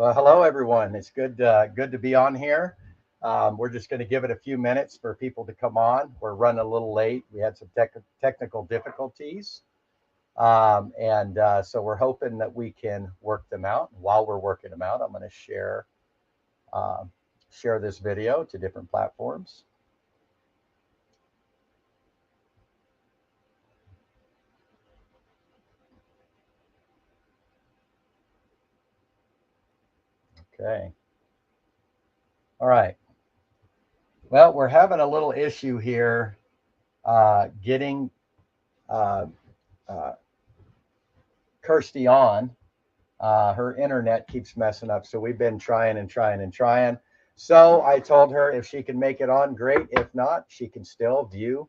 Well, hello everyone. It's good to be on here. We're just going to give it a few minutes for people to come on. We're running a little late. We had some technical difficulties, and so we're hoping that we can work them out. While we're working them out, I'm going to uh, share this video to different platforms. Okay. All right. Well, we're having a little issue here getting uh, uh, Kirsty on. Her internet keeps messing up, so we've been trying and trying and trying. So I told her if she can make it on, great. If not, she can still view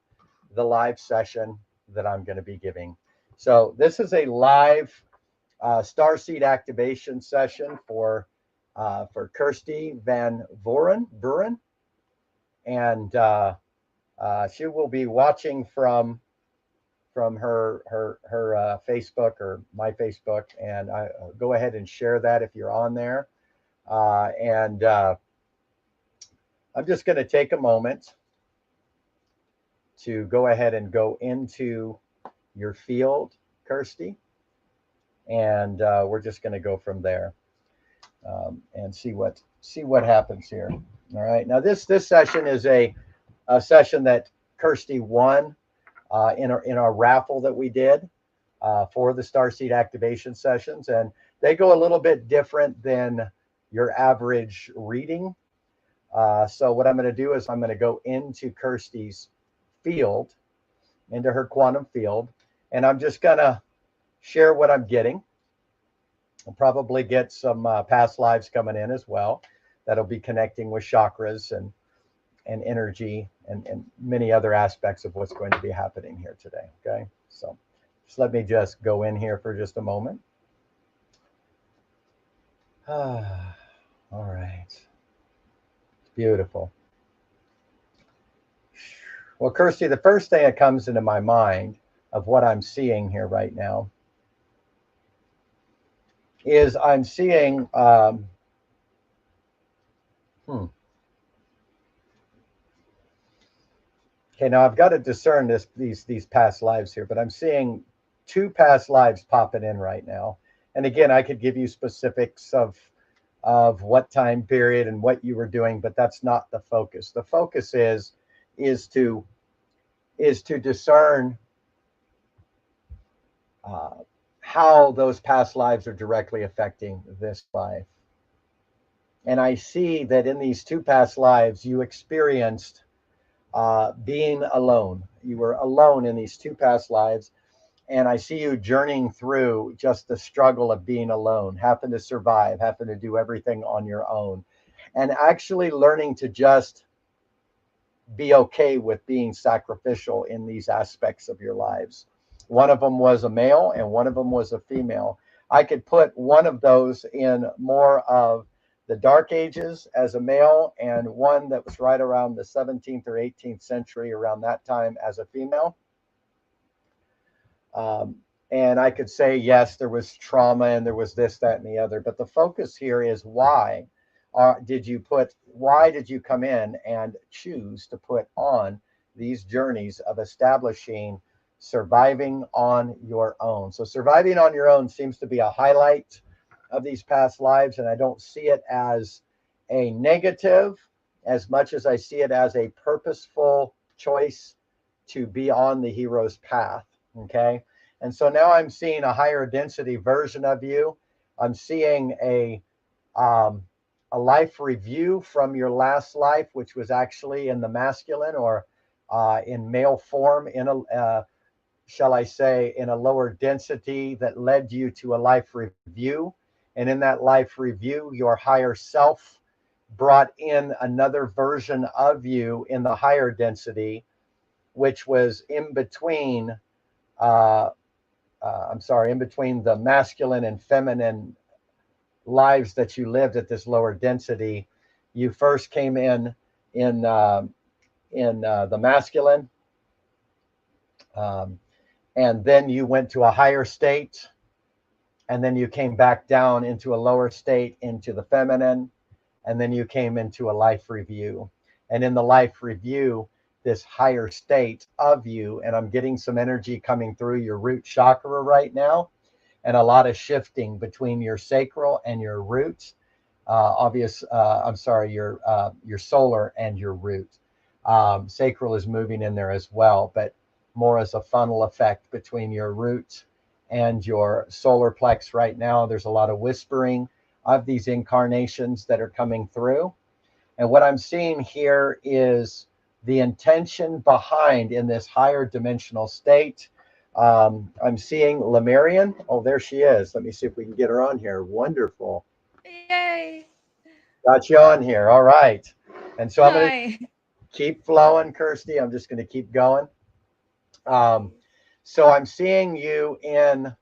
the live session that I'm going to be giving. So this is a live Starseed activation session for Kirsty Van Vuuren, and she will be watching from her Facebook or my Facebook, and I go ahead and share that if you're on there. And I'm just going to take a moment to go ahead and go into your field, Kirsty, and we're just going to go from there and see what happens here. All right. Now this session is a session that Kirsty won in our raffle that we did for the Starseed activation sessions, and they go a little bit different than your average reading. So what I'm going to do is I'm going to go into Kirsty's field, into her quantum field, and I'm just going to share what I'm getting. I'll probably get some past lives coming in as well. That'll be connecting with chakras and energy and many other aspects of what's going to be happening here today. Okay, so just let me just go in here for just a moment. All right, it's beautiful. Well, Kirsty, the first thing that comes into my mind of what I'm seeing here right now is I'm seeing Okay, now I've got to discern these past lives here, but I'm seeing two past lives popping in right now. And again, I could give you specifics of what time period and what you were doing, but that's not the focus. The focus is to discern how those past lives are directly affecting this life. And I see that in these two past lives, you experienced being alone. You were alone in these two past lives. And I see you journeying through just the struggle of being alone, having to survive, having to do everything on your own, and actually learning to just be okay with being sacrificial in these aspects of your lives. One of them was a male and one of them was a female. I could put one of those in more of the Dark Ages as a male, and one that was right around the 17th or 18th century, around that time, as a female. And I could say, yes, there was trauma and there was this, that, and the other. But the focus here is why did you come in and choose to put on these journeys of establishing surviving on your own? So surviving on your own seems to be a highlight of these past lives. And I don't see it as a negative as much as I see it as a purposeful choice to be on the hero's path. Okay. And so now I'm seeing a higher density version of you. I'm seeing a life review from your last life, which was actually in the masculine or in male form, in a, shall I say, in a lower density that led you to a life review. And in that life review, your higher self brought in another version of you in the higher density, which was in between in between the masculine and feminine lives that you lived at this lower density. You first came in the masculine, and then you went to a higher state, and then you came back down into a lower state, into the feminine, and then you came into a life review. And in the life review, this higher state of you, and I'm getting some energy coming through your root chakra right now, and a lot of shifting between your sacral and your root. I'm sorry, your solar and your root. Sacral is moving in there as well, but more as a funnel effect between your root and your solar plex right now. There's a lot of whispering of these incarnations that are coming through. And what I'm seeing here is the intention behind in this higher dimensional state. I'm seeing Lemurian. Oh, there she is. Let me see if we can get her on here. Wonderful. Yay. Got you on here. All right. And so I'm going to Hi. keep flowing, Kirsty. I'm just going to keep going. So I'm seeing you in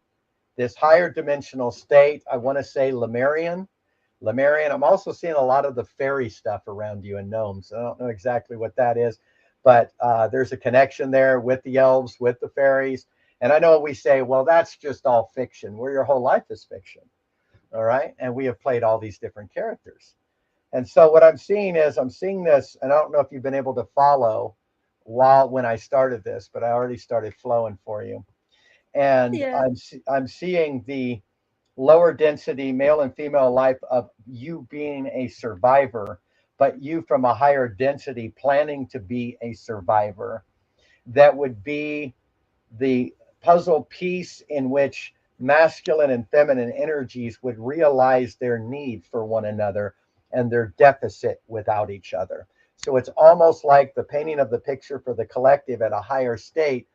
this higher dimensional state. I want to say Lemurian. Lemurian. I'm also seeing a lot of the fairy stuff around you and gnomes. I don't know exactly what that is, but there's a connection there with the elves, with the fairies. And I know we say, well, that's just all fiction. Well, your whole life is fiction. All right. And we have played all these different characters. And so what I'm seeing is I'm seeing this, and I don't know if you've been able to follow when I started this, but I already started flowing for you. And Yeah. I'm seeing the lower density male and female life of you being a survivor, but you from a higher density planning to be a survivor. That would be the puzzle piece in which masculine and feminine energies would realize their need for one another and their deficit without each other. So it's almost like the painting of the picture for the collective at a higher state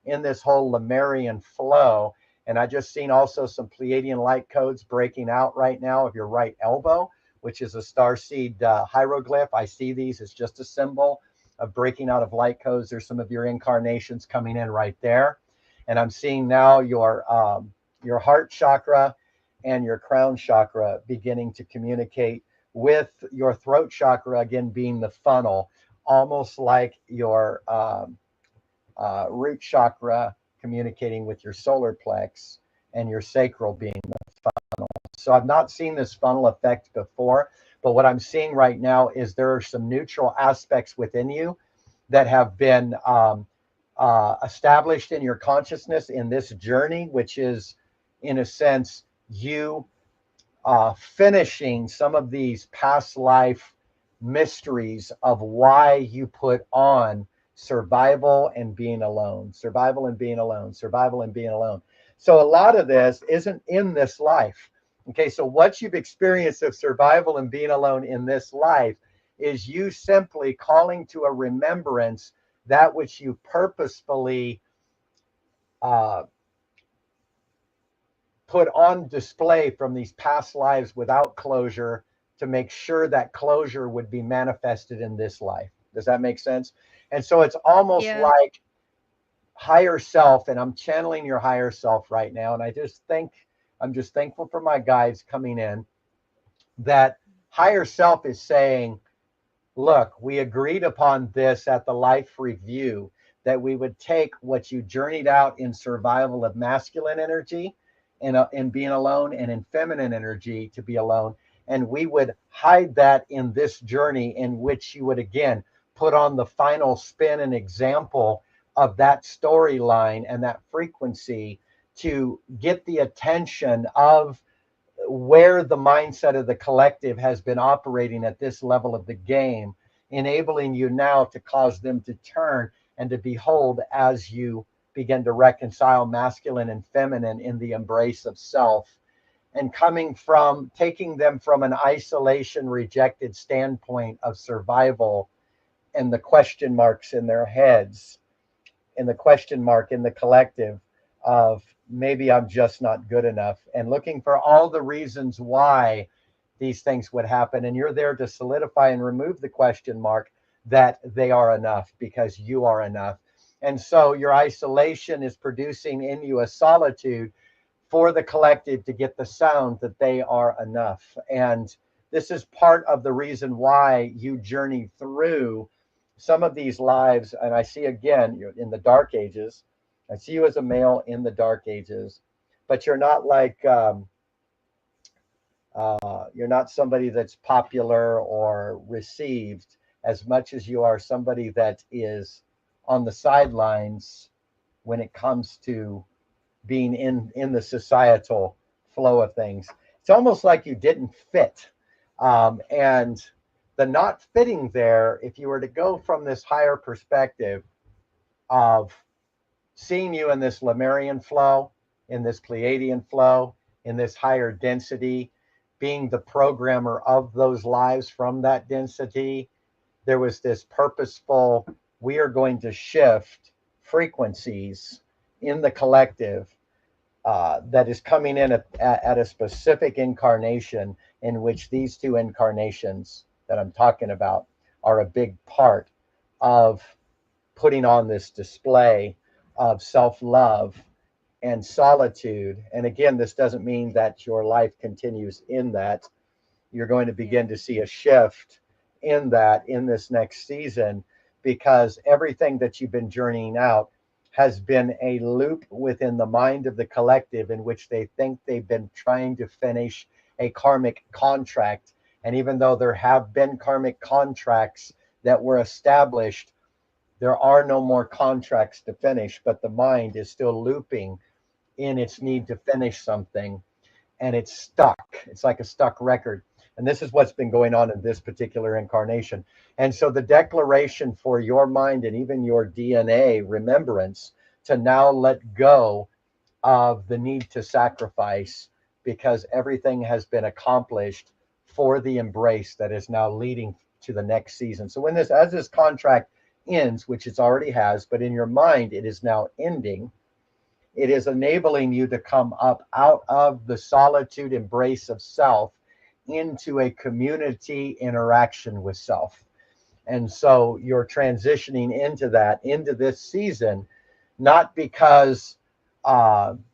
in this whole Lemurian flow. And I just seen also some Pleiadian light codes breaking out right now of your right elbow, which is a starseed hieroglyph. I see these as just a symbol of breaking out of light codes. There's some of your incarnations coming in right there. And I'm seeing now your heart chakra and your crown chakra beginning to communicate with your throat chakra, again, being the funnel, almost like your root chakra communicating with your solar plex and your sacral being the funnel. So I've not seen this funnel effect before, but what I'm seeing right now is there are some neutral aspects within you that have been established in your consciousness in this journey, which is, in a sense, you finishing some of these past life mysteries of why you put on survival and being alone, survival and being alone, survival and being alone. So a lot of this isn't in this life. Okay, so what you've experienced of survival and being alone in this life is you simply calling to a remembrance that which you purposefully uh, put on display from these past lives without closure to make sure that closure would be manifested in this life. Does that make sense? And so it's almost Yeah. like higher self, and I'm channeling your higher self right now. And I'm just thankful for my guides coming in that higher self is saying, look, we agreed upon this at the life review that we would take what you journeyed out in survival of masculine energy and being alone and in feminine energy to be alone. And we would hide that in this journey in which you would again put on the final spin and example of that storyline and that frequency to get the attention of where the mindset of the collective has been operating at this level of the game, enabling you now to cause them to turn and to behold as you begin to reconcile masculine and feminine in the embrace of self, and coming from taking them from an isolation, rejected standpoint of survival and the question marks in their heads, and the question mark in the collective of maybe I'm just not good enough, and looking for all the reasons why these things would happen. And you're there to solidify and remove the question mark that they are enough because you are enough. And so your isolation is producing in you a solitude for the collective to get the sound that they are enough. And this is part of the reason why you journey through some of these lives. And I see again, you're in the dark ages. I see you as a male in the dark ages, but you're not like you're not somebody that's popular or received as much as you are somebody that is on the sidelines when it comes to being in the societal flow of things. It's almost like you didn't fit, and the not fitting there. If you were to go from this higher perspective of seeing you in this Lemurian flow, in this Pleiadian flow, in this higher density, being the programmer of those lives from that density, there was this purposeful, we are going to shift frequencies in the collective that is coming in at a specific incarnation in which these two incarnations that I'm talking about are a big part of putting on this display of self-love and solitude. And again, this doesn't mean that your life continues in that. You're going to begin to see a shift in that in this next season, because everything that you've been journeying out has been a loop within the mind of the collective in which they think they've been trying to finish a karmic contract. And even though there have been karmic contracts that were established, there are no more contracts to finish, but the mind is still looping in its need to finish something, and it's stuck. It's like a stuck record. And this is what's been going on in this particular incarnation. And so the declaration for your mind and even your DNA remembrance to now let go of the need to sacrifice, because everything has been accomplished for the embrace that is now leading to the next season. So when this, as this contract ends, which it already has, but in your mind it is now ending, it is enabling you to come up out of the solitude embrace of self into a community interaction with self. And so you're transitioning into that, into this season, not because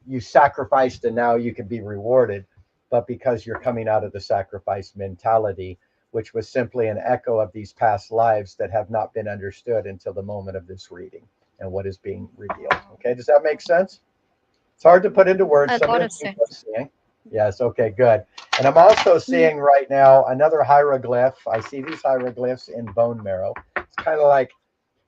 you sacrificed and now you can be rewarded, but because you're coming out of the sacrifice mentality, which was simply an echo of these past lives that have not been understood until the moment of this reading and what is being revealed. Okay, does that make sense? It's hard to put into words. A Some of lot the of things sense. I'm seeing. Yes, okay, good. And I'm also Mm. seeing right now another hieroglyph. I see these hieroglyphs in bone marrow. It's kind of like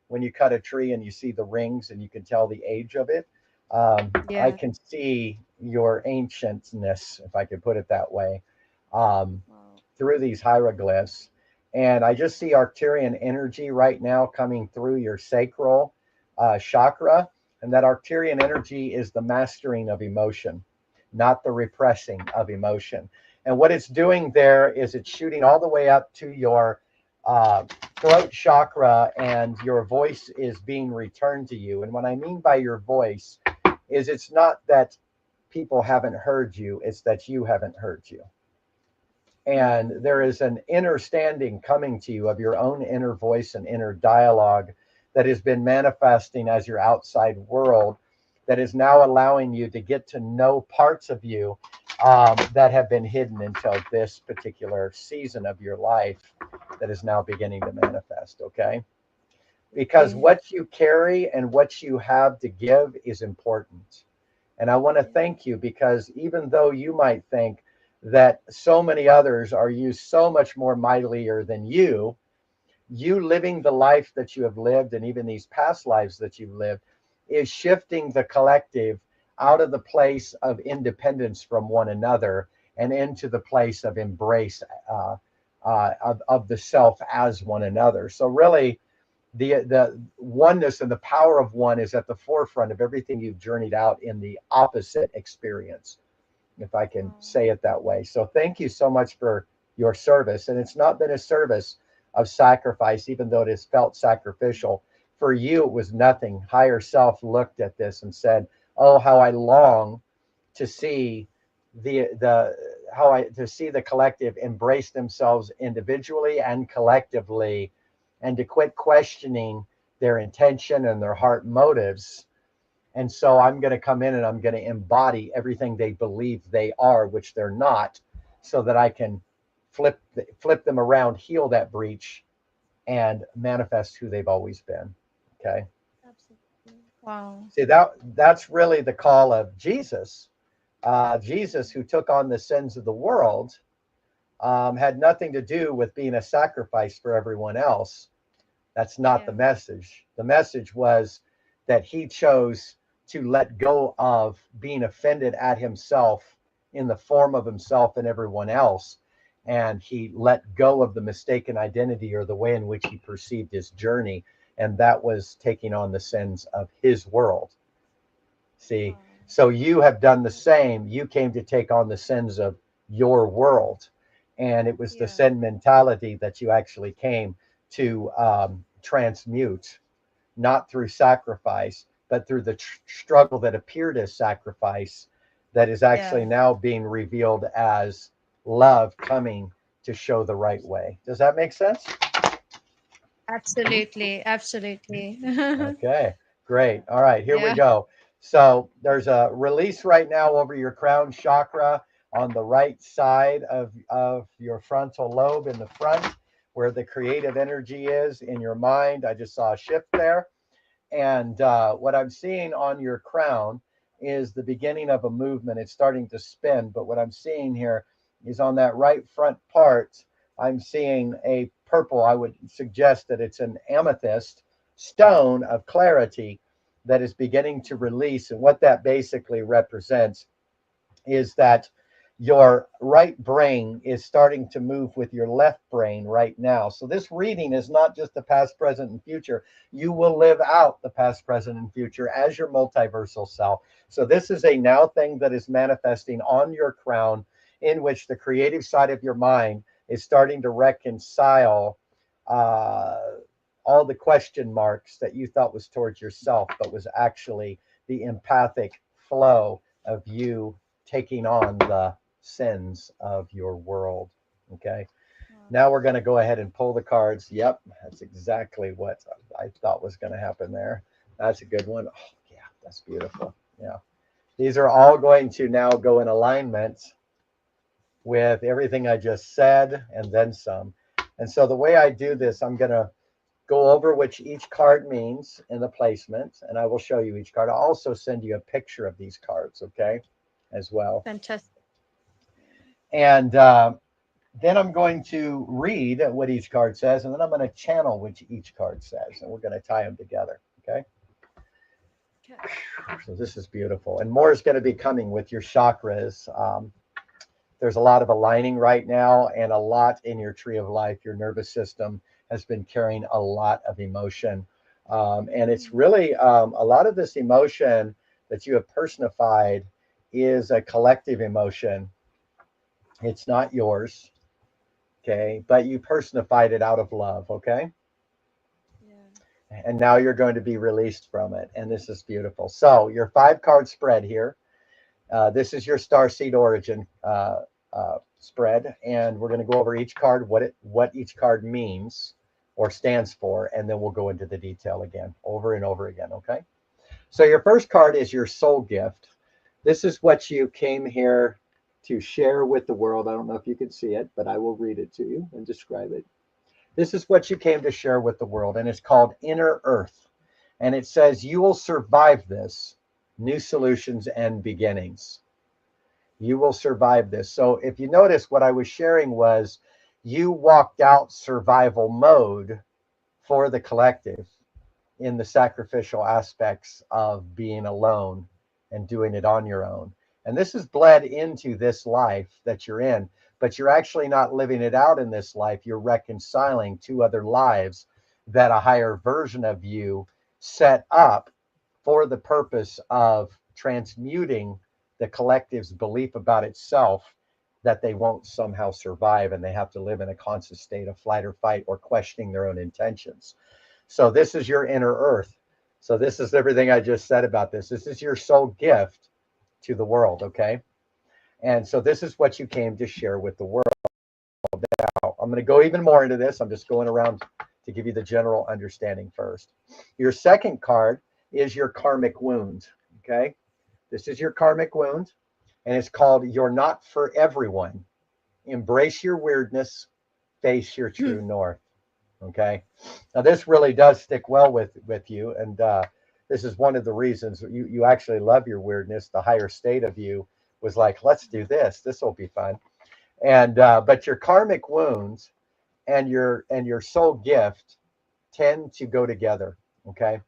when you cut a tree and you see the rings and you can tell the age of it. I Yeah. can see your ancientness, if I could put it that way, um, Wow. through these hieroglyphs. And I just see Arcturian energy right now coming through your sacral chakra. And that Arcturian energy is the mastering of emotion, not the repressing of emotion. And what it's doing there is it's shooting all the way up to your uh, throat chakra, and your voice is being returned to you. And what I mean by your voice is it's not that people haven't heard you, it's that you haven't heard you. And there Mm. is an inner standing coming to you of your own inner voice and inner dialogue that has been manifesting as your outside world, that is now allowing you to get to know parts of you that have been hidden until this particular season of your life that is now beginning to manifest. Okay, because Okay. what you carry and what you have to give is important. And I want to Yeah. thank you, because even though you might think that so many others are used so much more mightilier than you living the life that you have lived and even these past lives that you've lived is shifting the collective out of the place of independence from one another and into the place of embrace of the self as one another. So really, the oneness and the power of one is at the forefront of everything you've journeyed out in the opposite experience, if I can Wow. say it that way. So thank you so much for your service. And it's not been a service of sacrifice, even though it has felt sacrificial. For you, it was nothing. Higher self looked at this and said, "Oh, how I long to see the how I to see the collective embrace themselves individually and collectively, and to quit questioning their intention and their heart motives. And so I'm going to come in and I'm going to embody everything they believe they are, which they're not, so that I can flip them around, heal that breach, and manifest who they've always been." Okay. Absolutely. Wow. See, that's really the call of Jesus, Jesus, who took on the sins of the world, had nothing to do with being a sacrifice for everyone else. That's not the Yeah. message. The message was that he chose to let go of being offended at himself in the form of himself and everyone else. And he let go of the mistaken identity or the way in which he perceived his journey. And that was taking on the sins of his world. See, Wow. so you have done the same. You came to take on the sins of your world. And it was the Yeah. sin mentality that you actually came to transmute, not through sacrifice, but through the struggle that appeared as sacrifice, that is actually Yeah. now being revealed as love coming to show the right way. Does that make sense? Absolutely. Absolutely. Okay, great. All right, here we Yeah. go. So there's a release right now over your crown chakra on the right side of your frontal lobe in the front, where the creative energy is in your mind. I just saw a shift there. And what I'm seeing on your crown is the beginning of a movement. It's starting to spin, but what I'm seeing here is on that right front part, I'm seeing a purple. I would suggest that it's an amethyst stone of clarity that is beginning to release. And what that basically represents is that your right brain is starting to move with your left brain right now. So this reading is not just the past, present, and future. You will live out the past, present, and future as your multiversal self. So this is a now thing that is manifesting on your crown, in which the creative side of your mind is starting to reconcile uh, all the question marks that you thought was towards yourself, but was actually the empathic flow of you taking on the sins of your world. Okay. Wow. Now we're going to go ahead and pull the cards. Yep. That's exactly what I thought was going to happen there. That's a good one. Oh, yeah. That's beautiful. Yeah. These are all going to now go in alignment with everything I just said and then some. And so the way I do Mhm. this, I'm going to go over which each card means in the placement, and I will show you each card. I'll also send you a picture of these cards, okay, as well. Fantastic. And then I'm going to read what each card says, and then I'm going to channel what each card says, and we're going to tie them together, okay? Okay. So this is beautiful. And more is going to be coming with your chakras. There's a lot of aligning right now and a lot in your tree of life. Your nervous system has been carrying a lot of emotion. And it's Mm. really a lot of this emotion that you have personified is a collective emotion. It's not yours, okay? But you personified it out of love, okay? Yeah. And now you're going to be released from it. And this is beautiful. So, your 5 card spread here. This is your Starseed origin spread, and we're going to go over each card, what each card means or stands for, and then we'll go into the detail again, over and over again. Okay. So your first card is your soul gift. This is what you came here to share with the world. I don't know if you can see it, but I will read it to you and describe it. This is what you came to share with the world, and it's called Inner Earth. And it says, you will survive this, new solutions and beginnings. You will survive this. So if you notice, what I was sharing was you walked out survival mode for the collective in the sacrificial aspects of being alone and doing it on your own. And this is bled into this life that you're in, but you're actually not living it out in this life. You're reconciling 2 other lives that a higher version of you set up for the purpose of transmuting the collective's belief about itself that they won't somehow survive and they have to live in a constant state of flight or fight or questioning their own intentions. So this is your inner earth. So this is everything I just said about this. This is your soul gift to the world, okay? And so this is what you came to share with the world. Now, I'm going to go even more into this. I'm just going around to give you the general understanding first. Your second card is your karmic wound, okay? This is your karmic wound, and it's called You're Not for Everyone. Embrace your weirdness, face your true north. Okay. Now this really does stick well with you, and this is one of the reasons you actually love your weirdness. The higher state of you was like, let's do this. This will be fun. And but your karmic wounds and your soul gift tend to go together. Okay.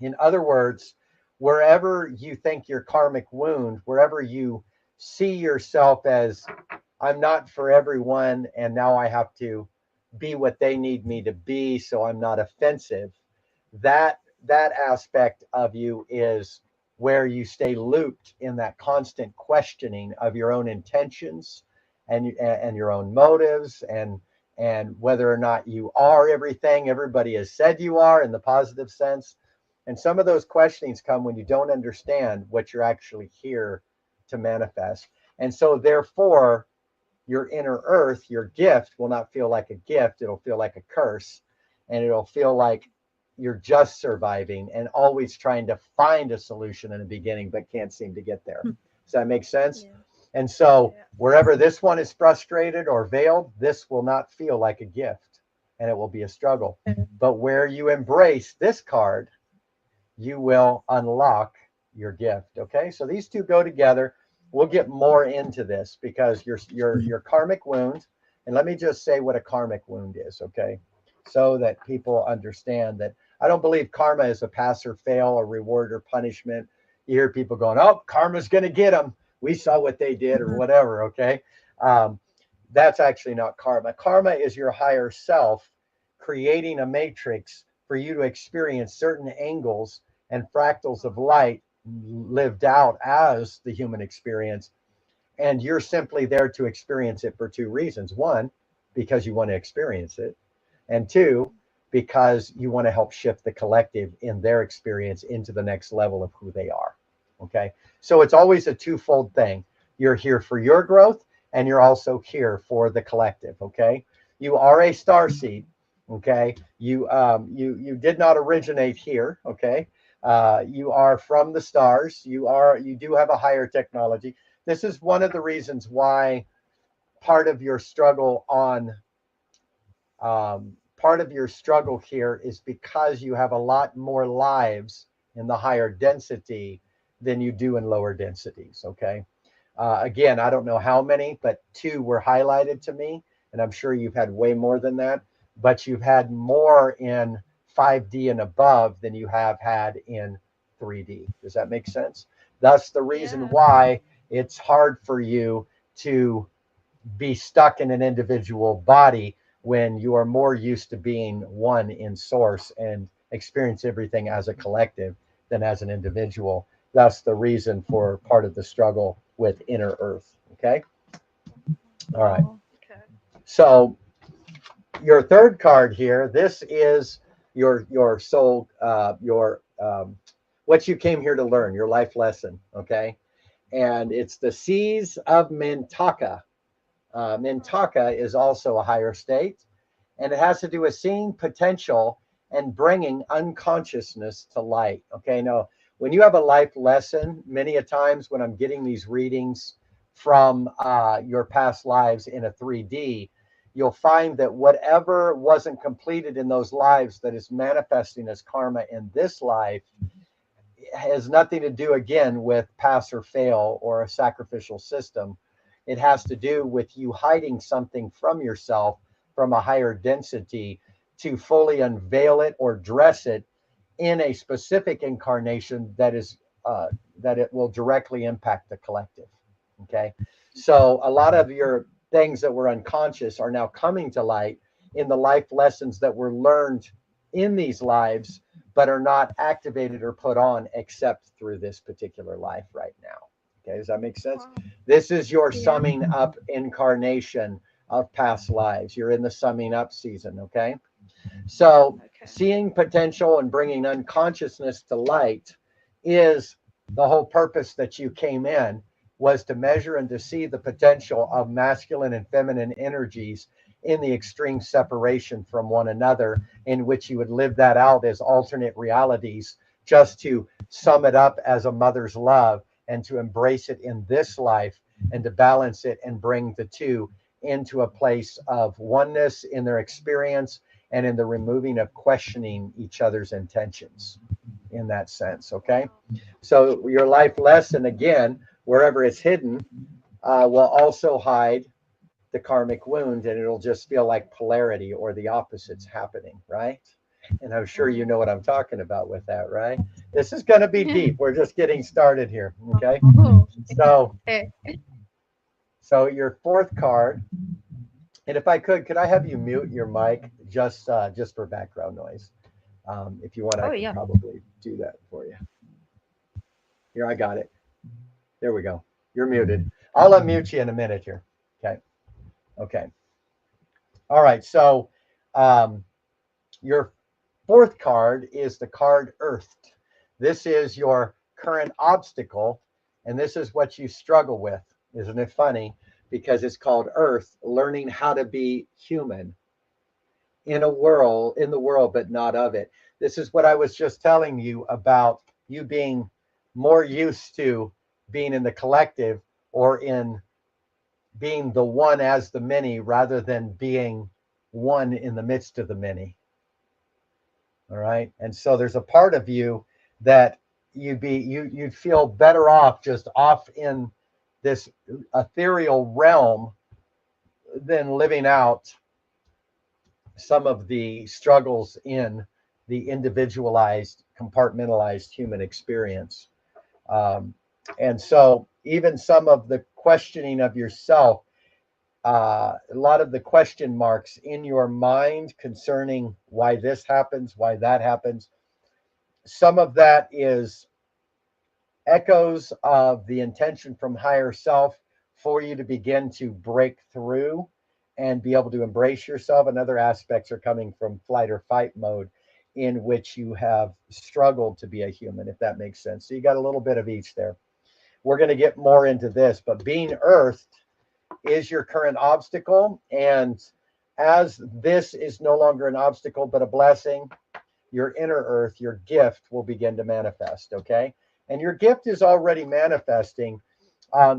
In other words, wherever you think your karmic wound, wherever you see yourself as, I'm not for everyone, and now I have to be what they need me to be, so I'm not offensive. That aspect of you is where you stay looped in that constant questioning of your own intentions and your own motives and whether or not you are everything everybody has said you are in the positive sense. And some of those questionings come when you don't understand what you're actually here to manifest. And so therefore your inner earth, your gift, will not feel like a gift. It'll feel like a curse. And it'll feel like you're just surviving and always trying to find a solution in the beginning, but can't seem to get there. Does that make sense? Yeah. And so Yeah. wherever this one is frustrated or veiled, this will not feel like a gift and it will be a struggle. But where you embrace this card, you will unlock your gift. Okay. So these two go together. We'll get more into this because your karmic wound, and let me just say what a karmic wound is, okay? So that people understand that I don't believe karma is a pass or fail, a reward or punishment. You hear people going, oh, karma's going to get them. We saw what they did or whatever, okay? That's actually not karma. Karma is your higher self creating a matrix for you to experience certain angles and fractals of light lived out as the human experience. And you're simply there to experience it for two reasons. One, because you want to experience it. And two, because you want to help shift the collective in their experience into the next level of who they are. Okay. So it's always a twofold thing. You're here for your growth and you're also here for the collective. Okay. You are a star seed. Okay. You did not originate here. Okay. You are from the stars. You do have a higher technology. This is one of the reasons why part of your struggle on part of your struggle here is because you have a lot more lives in the higher density than you do in lower densities. Okay. Again, I don't know how many, but two were highlighted to me, and I'm sure you've had way more than that. But you've had more in 5D and above than you have had in 3D. Does that make sense? That's the reason Yeah. why it's hard for you to be stuck in an individual body when you are more used to being one in source and experience everything as a collective than as an individual. That's the reason for part of the struggle with inner earth. Okay. All right. Oh, okay. So your third card here, this is your soul, your what you came here to learn, your life lesson. Okay. And it's the Seas of Mintaka. Mintaka is also a higher state, and it has to do with seeing potential and bringing unconsciousness to light. Okay, now when you have a life lesson, many a times when I'm getting these readings from your past lives in a 3D, you'll find that whatever wasn't completed in those lives that is manifesting as karma in this life has nothing to do again with pass or fail or a sacrificial system. It has to do with you hiding something from yourself from a higher density to fully unveil it or dress it in a specific incarnation that is that it will directly impact the collective. Okay, so a lot of your things that were unconscious are now coming to light in the life lessons that were learned in these lives, but are not activated or put on except through this particular life right now. Okay, does that make sense? Wow. This is your Yeah. summing up incarnation of past lives. You're in the summing up season. Okay, so Okay. seeing potential and bringing unconsciousness to light is the whole purpose that you came in, was to measure and to see the potential of masculine and feminine energies in the extreme separation from one another, in which you would live that out as alternate realities, just to sum it up as a mother's love and to embrace it in this life and to balance it and bring the two into a place of oneness in their experience and in the removing of questioning each other's intentions in that sense. Okay. Wow. So your life lesson again Wherever it's hidden will also hide the karmic wound, and it'll just feel like polarity or the opposites happening, right? And I'm sure you know what I'm talking about with that, right? This is going to be deep. We're just getting started here, okay? Oh, So, okay. so your fourth card, and if I could I have you mute your mic just for background noise? If you want, I Oh, could yeah. probably do that for you. Here, I got it. There we go. You're muted. I'll unmute you in a minute here. Okay. Okay. All right. So, um, your fourth card is the card Earthed. This is your current obstacle, and this is what you struggle with. Isn't it funny? Because it's called Earth, learning how to be human in the world, but not of it. This is what I was just telling you about you being more used to being in the collective or in being the one as the many rather than being one in the midst of the many. All right. And so there's a part of you that you'd feel better off just off in this ethereal realm than living out some of the struggles in the individualized, compartmentalized human experience. Um, and so, even some of the questioning of yourself, a lot of the question marks in your mind concerning why this happens, why that happens, some of that is echoes of the intention from higher self for you to begin to break through and be able to embrace yourself. And other aspects are coming from flight or fight mode in which you have struggled to be a human, if that makes sense. So you got a little bit of each there. We're going to get more into this, but being earthed is your current obstacle. And as this is no longer an obstacle, but a blessing, your inner earth, your gift will begin to manifest. Okay. And your gift is already manifesting.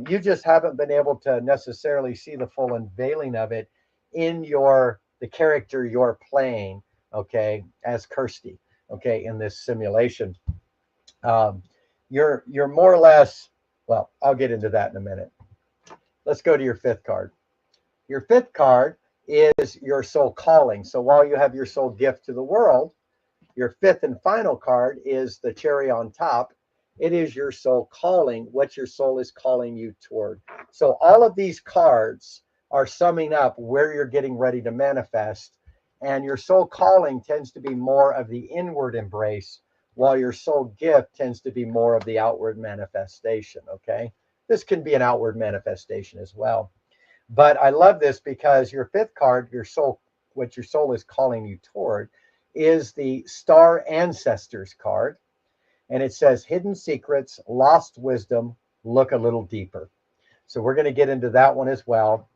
You just haven't been able to necessarily see the full unveiling of it in the character you're playing, okay, as Kirsty, okay, in this simulation. Um, you're more or less, well, I'll get into that in a minute. Let's go to your fifth card. Your fifth card is your soul calling. So while you have your soul gift to the world, your fifth and final card is the cherry on top. It is your soul calling, what your soul is calling you toward. So all of these cards are summing up where you're getting ready to manifest. And your soul calling tends to be more of the inward embrace, while your soul gift tends to be more of the outward manifestation. Okay. This can be an outward manifestation as well. But I love this because your fifth card, your soul, what your soul is calling you toward, is the Star Ancestors card. And it says hidden secrets, lost wisdom, look a little deeper. So we're going to get into that one as well.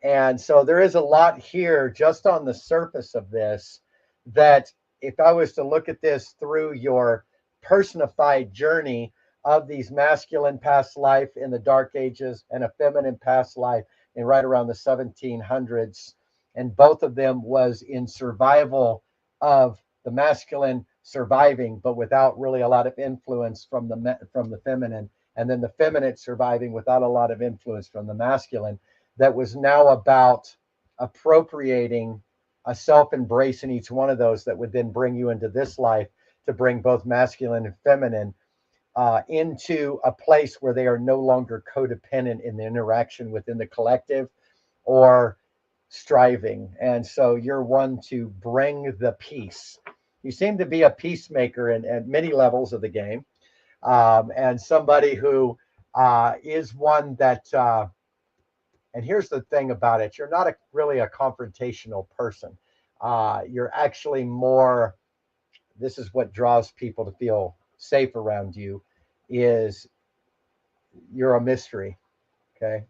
And so there is a lot here just on the surface of this that if I was to look at this through your personified journey of these masculine past life in the dark ages and a feminine past life in right around the 1700s, and both of them was in survival of the masculine surviving but without really a lot of influence from the feminine, and then the feminine surviving without a lot of influence from the masculine, that was now about appropriating a self embrace in each one of those that would then bring you into this life to bring both masculine and feminine into a place where they are no longer codependent in the interaction within the collective or striving. And so you're one to bring the peace. You seem to be a peacemaker at many levels of the game, and somebody who is one that and here's the thing about it, you're not really a confrontational person. You're actually more, this is what draws people to feel safe around you, is you're a mystery. Okay.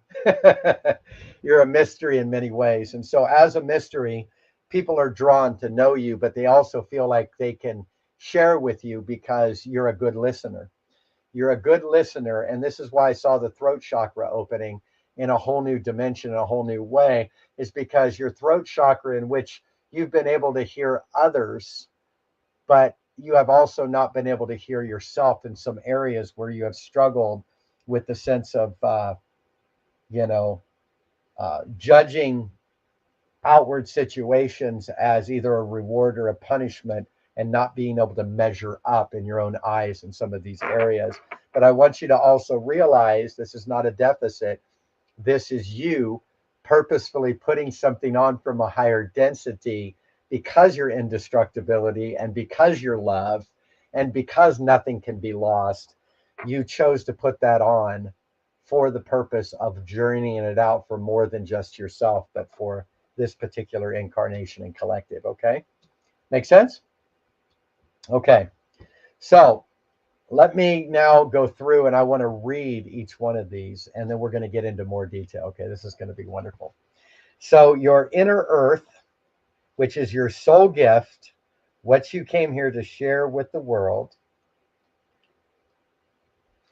You're a mystery in many ways. And so as a mystery, people are drawn to know you, but they also feel like they can share with you because you're a good listener. You're a good listener. And this is why I saw the throat chakra opening in a whole new dimension, in a whole new way, is because your throat chakra, in which you've been able to hear others, but you have also not been able to hear yourself in some areas where you have struggled with the sense of, you know, judging outward situations as either a reward or a punishment, and not being able to measure up in your own eyes in some of these areas. But I want you to also realize this is not a deficit. This is you purposefully putting something on from a higher density, because you're indestructibility and because you're love and because nothing can be lost. You chose to put that on for the purpose of journeying it out for more than just yourself, but for this particular incarnation and collective. Okay, make sense? Okay, so let me now go through, and I want to read each one of these, and then we're going to get into more detail. Okay, this is going to be wonderful. So your inner earth, which is your soul gift, what you came here to share with the world.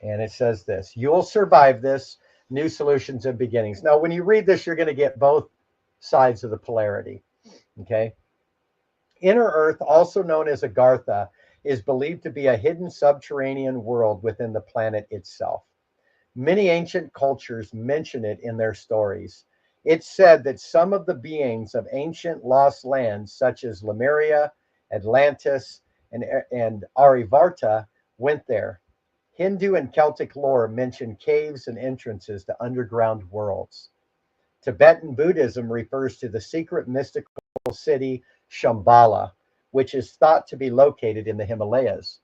And it says this: you'll survive this, new solutions and beginnings. Now, when you read this, you're going to get both sides of the polarity. Okay. Inner Earth, also known as Agartha, is believed to be a hidden subterranean world within the planet itself. Many ancient cultures mention it in their stories. It's said that some of the beings of ancient lost lands, such as Lemuria, Atlantis, and Arivarta, went there. Hindu and Celtic lore mention caves and entrances to underground worlds. Tibetan Buddhism refers to the secret mystical city Shambhala, which is thought to be located in the Himalayas.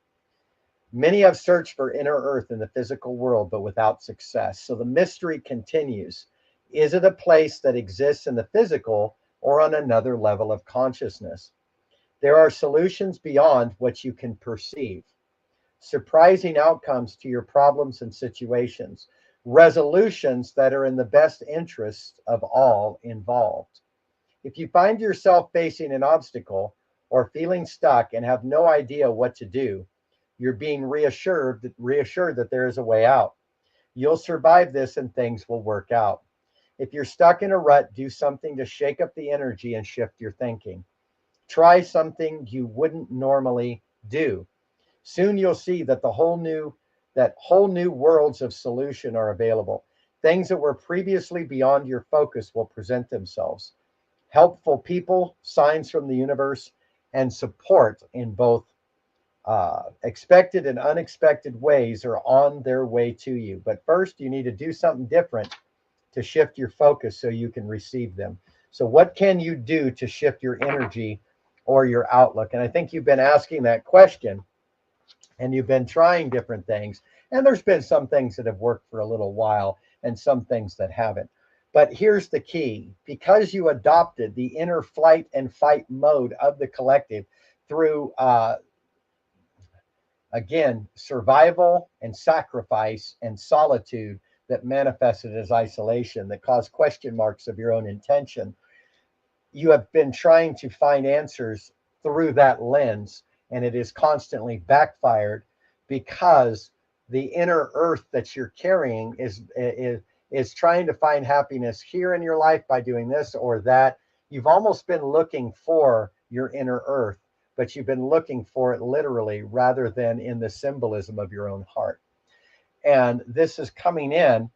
Many have searched for inner earth in the physical world, but without success. So the mystery continues. Is it a place that exists in the physical or on another level of consciousness? There are solutions beyond what you can perceive. Surprising outcomes to your problems and situations. Resolutions that are in the best interest of all involved. If you find yourself facing an obstacle or feeling stuck and have no idea what to do, you're being reassured that there is a way out. You'll survive this and things will work out. If you're stuck in a rut, do something to shake up the energy and shift your thinking. Try something you wouldn't normally do. Soon you'll see that whole new worlds of solution are available. Things that were previously beyond your focus will present themselves. Helpful people, signs from the universe, and support in both expected and unexpected ways are on their way to you. But first, you need to do something different to shift your focus so you can receive them. So what can you do to shift your energy or your outlook? And I think you've been asking that question, and you've been trying different things. And there's been some things that have worked for a little while and some things that haven't. But here's the key: because you adopted the inner flight and fight mode of the collective through again, survival and sacrifice and solitude that manifested as isolation, that caused question marks of your own intention. You have been trying to find answers through that lens, and it is constantly backfired, because the inner earth that you're carrying is trying to find happiness here in your life by doing this or that. You've almost been looking for your inner earth, but you've been looking for it literally rather than in the symbolism of your own heart. And this is coming in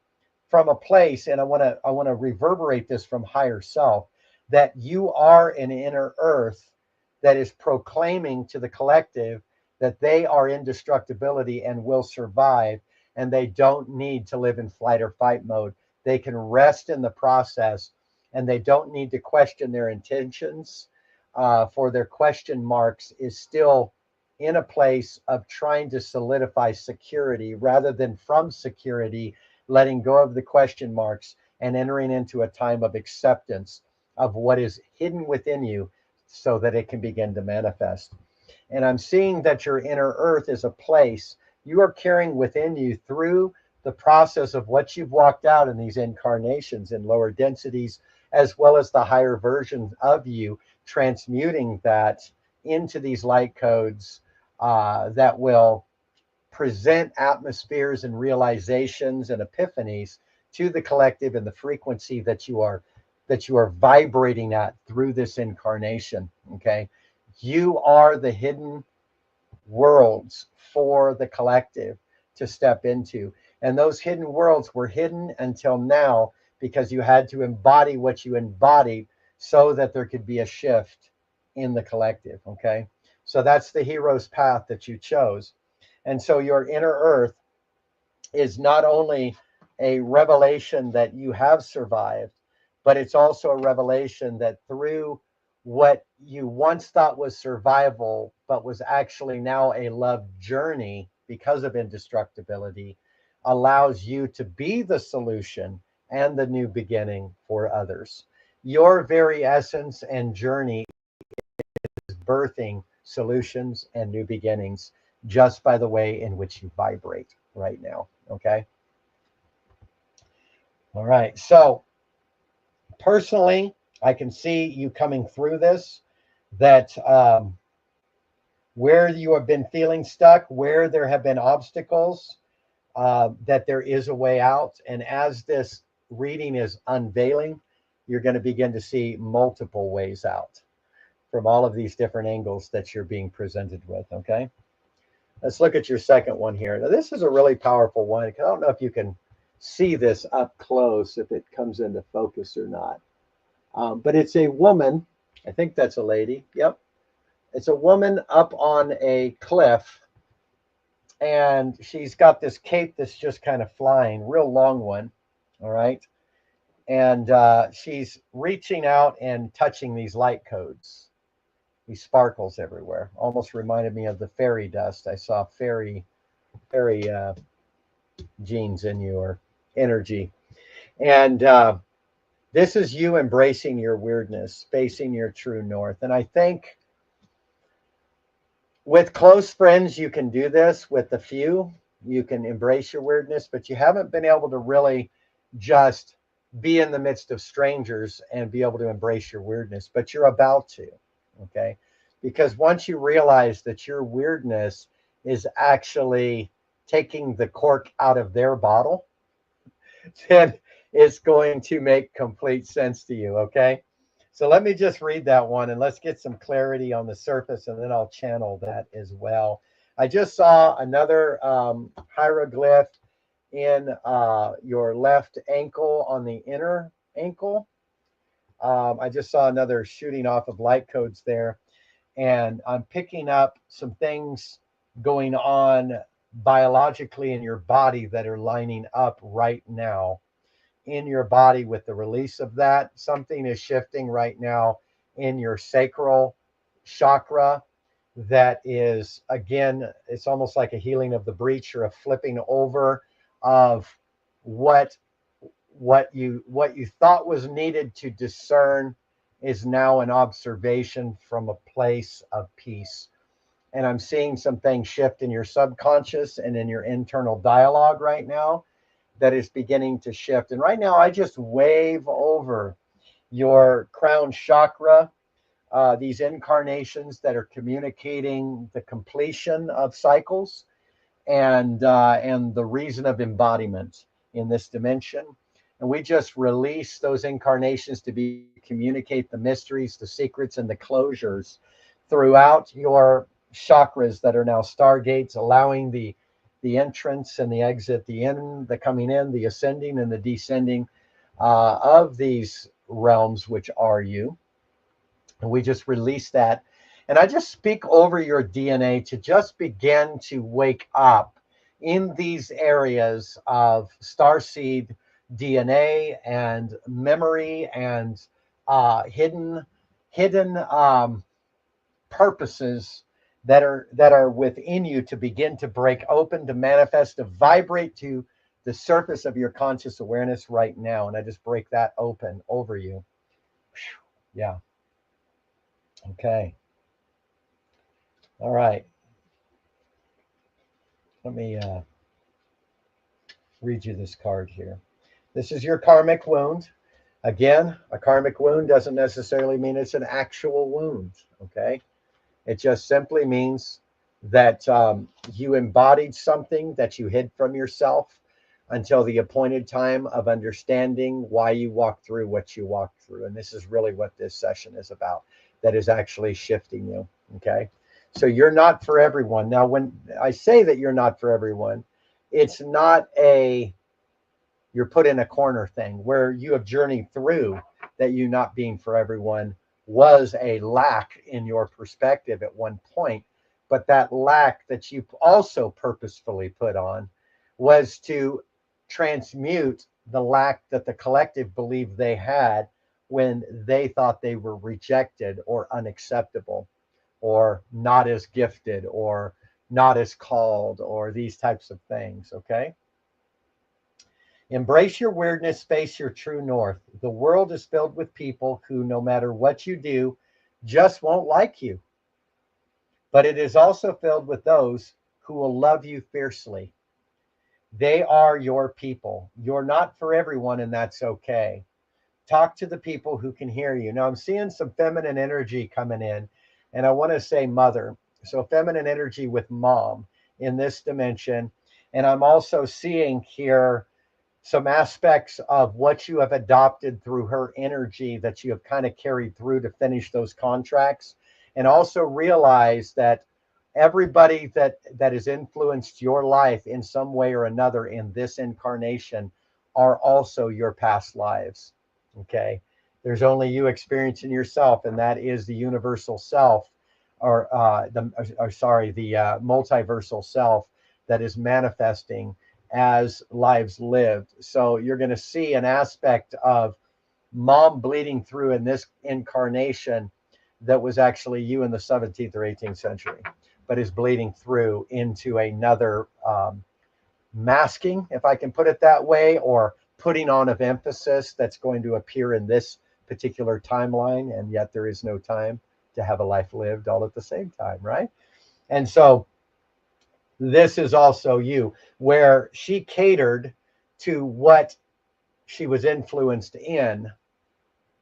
from a place, and I want to reverberate this from higher self, that you are an inner earth that is proclaiming to the collective that they are indestructibility and will survive, and they don't need to live in flight or fight mode. They can rest in the process, and they don't need to question their intentions, for their question marks is still in a place of trying to solidify security rather than from security, letting go of the question marks and entering into a time of acceptance of what is hidden within you so that it can begin to manifest. And I'm seeing that your inner earth is a place you are carrying within you through the process of what you've walked out in these incarnations in lower densities, as well as the higher version of you, transmuting that into these light codes that will present atmospheres and realizations and epiphanies to the collective and the frequency that you are vibrating at through this incarnation. Okay, you are the hidden worlds for the collective to step into. And those hidden worlds were hidden until now because you had to embody what you embodied so that there could be a shift in the collective. Okay. So that's the hero's path that you chose. And so your inner earth is not only a revelation that you have survived, but it's also a revelation that through what you once thought was survival, but was actually now a love journey because of indestructibility, allows you to be the solution and the new beginning for others. Your very essence and journey is birthing solutions and new beginnings just by the way in which you vibrate right now. Okay. All right. So personally, I can see you coming through this, that where you have been feeling stuck, where there have been obstacles, that there is a way out. And as this reading is unveiling, you're going to begin to see multiple ways out from all of these different angles that you're being presented with. Okay. Let's look at your second one here. Now, this is a really powerful one. I don't know if you can see this up close, if it comes into focus or not. But it's a woman. I think that's a lady. Yep. It's a woman up on a cliff, and she's got this cape that's just kind of flying, real long one. All right. And she's reaching out and touching these light codes, these sparkles everywhere. Almost reminded me of the fairy dust. I saw fairy genes in your energy. And this is you embracing your weirdness, facing your true north. And I think with close friends, you can do this. With a few, you can embrace your weirdness, but you haven't been able to really just be in the midst of strangers and be able to embrace your weirdness, but you're about to. Okay. Because once you realize that your weirdness is actually taking the cork out of their bottle, then it's going to make complete sense to you. Okay. So let me just read that one and let's get some clarity on the surface, and then I'll channel that as well. I just saw another hieroglyph in your left ankle on the inner ankle. I just saw another shooting off of light codes there. And I'm picking up some things going on biologically in your body that are lining up right now in your body with the release of that. Something is shifting right now in your sacral chakra that is, again, it's almost like a healing of the breach or a flipping over of what you thought was needed to discern is now an observation from a place of peace. And I'm seeing some things shift in your subconscious and in your internal dialogue right now that is beginning to shift. And right now, I just wave over your crown chakra, these incarnations that are communicating the completion of cycles and the reason of embodiment in this dimension. And we just release those incarnations to communicate the mysteries, the secrets, and the closures throughout your chakras that are now stargates, allowing the entrance and the exit, the coming in, the ascending and the descending of these realms, which are you. And we just release that. And I just speak over your DNA to just begin to wake up in these areas of starseed DNA and memory and hidden purposes that are within you to begin to break open, to manifest, to vibrate to the surface of your conscious awareness right now. And I just break that open over you. Yeah. Okay. All right. Let me read you this card here. This is your karmic wound. Again, a karmic wound doesn't necessarily mean it's an actual wound. Okay. It just simply means that you embodied something that you hid from yourself until the appointed time of understanding why you walked through what you walked through. And this is really what this session is about, that is actually shifting you. Okay. So you're not for everyone. Now, when I say that you're not for everyone, It's not a you're put in a corner thing where you have journeyed through that you not being for everyone was a lack in your perspective at one point. But that lack that you also purposefully put on was to transmute the lack that the collective believed they had when they thought they were rejected or unacceptable or not as gifted or not as called or these types of things. Okay. Embrace your weirdness, face your true north. The world is filled with people who, no matter what you do, just won't like you. But it is also filled with those who will love you fiercely. They are your people. You're not for everyone, and that's okay. Talk to the people who can hear you. Now, I'm seeing some feminine energy coming in, and I want to say mother. So, feminine energy with mom in this dimension. And I'm also seeing here some aspects of what you have adopted through her energy that you have kind of carried through to finish those contracts, and also realize that everybody that has influenced your life in some way or another in this incarnation are also your past lives. Okay, there's only you experiencing yourself, and that is the universal self, or the multiversal self that is manifesting as lives lived. So you're going to see an aspect of mom bleeding through in this incarnation that was actually you in the 17th or 18th century, but is bleeding through into another masking, if I can put it that way, or putting on of emphasis that's going to appear in this particular timeline. And yet there is no time to have a life lived all at the same time, right? And so this is also you, where she catered to what she was influenced in.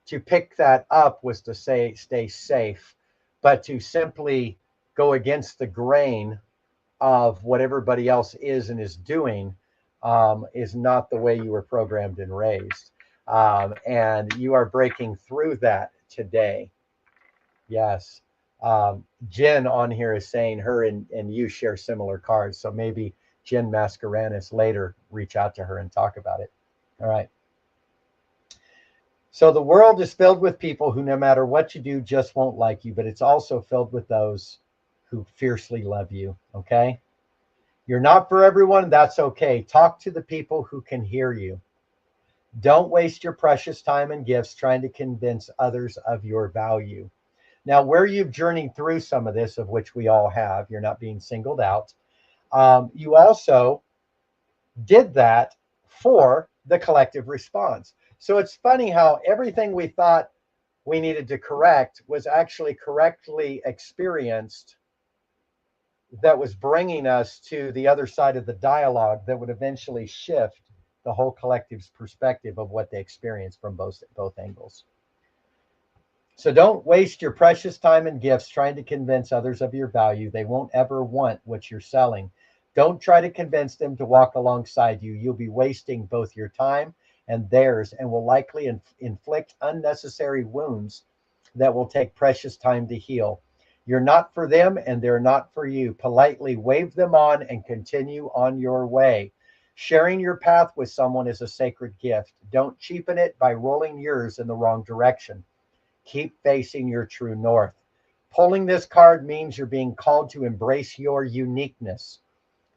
To pick that up was to say stay safe, but to simply go against the grain of what everybody else is and is doing is not the way you were programmed and raised. And you are breaking through that today. Yes. Jen on here is saying her and you share similar cards. So maybe Jen Mascarenas later reach out to her and talk about it. All right. So the world is filled with people who, no matter what you do, just won't like you, but it's also filled with those who fiercely love you. Okay. You're not for everyone. That's okay. Talk to the people who can hear you. Don't waste your precious time and gifts trying to convince others of your value. Now, where you've journeyed through some of this, of which we all have, you're not being singled out. You also did that for the collective response. So it's funny how everything we thought we needed to correct was actually correctly experienced, that was bringing us to the other side of the dialogue that would eventually shift the whole collective's perspective of what they experience from both angles. So don't waste your precious time and gifts trying to convince others of your value. They won't ever want what you're selling. Don't try to convince them to walk alongside you. You'll be wasting both your time and theirs, and will likely inflict unnecessary wounds that will take precious time to heal. You're not for them, and they're not for you. Politely wave them on and continue on your way. Sharing your path with someone is a sacred gift. Don't cheapen it by rolling yours in the wrong direction. Keep facing your true north. Pulling this card means you're being called to embrace your uniqueness,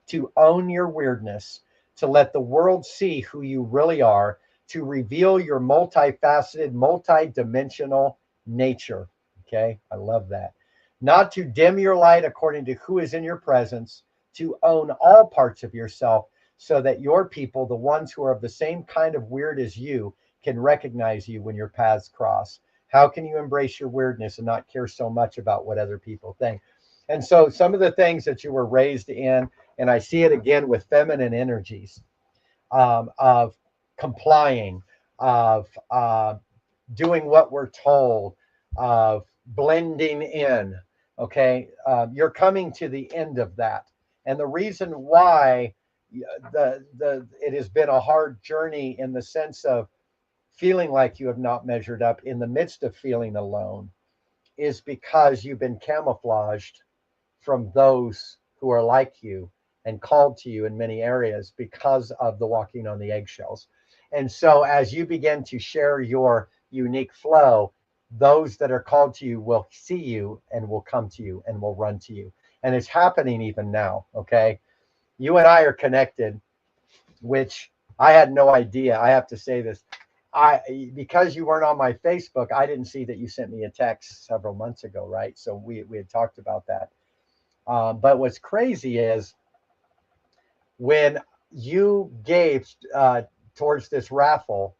to own your weirdness, to let the world see who you really are, to reveal your multifaceted, multidimensional nature. Okay, I love that. Not to dim your light according to who is in your presence, to own all parts of yourself so that your people, the ones who are of the same kind of weird as you, can recognize you when your paths cross. How can you embrace your weirdness and not care so much about what other people think? And so some of the things that you were raised in, and I see it again with feminine energies, of complying, of doing what we're told, of blending in. Okay, you're coming to the end of that, and the reason why the it has been a hard journey in the sense of feeling like you have not measured up in the midst of feeling alone is because you've been camouflaged from those who are like you, and called to you in many areas because of the walking on the eggshells. And so as you begin to share your unique flow, those that are called to you will see you and will come to you and will run to you. And it's happening even now. Okay. You and I are connected, which I had no idea. I have to say this. Because you weren't on my Facebook, I didn't see that you sent me a text several months ago, right? So we had talked about that. But what's crazy is when you gave towards this raffle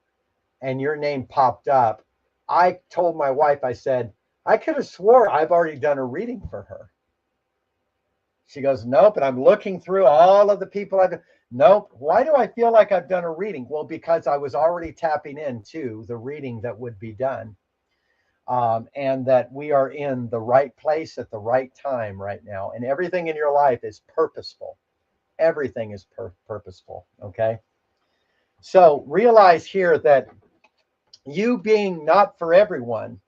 and your name popped up, I told my wife, I said, I could have swore I've already done a reading for her. She goes, nope. And I'm looking through all of the people I've, nope. Why do I feel like I've done a reading? Well, because I was already tapping into the reading that would be done. And that we are in the right place at the right time right now. And everything in your life is purposeful. Everything is purposeful. Okay. So realize here that you being not for everyone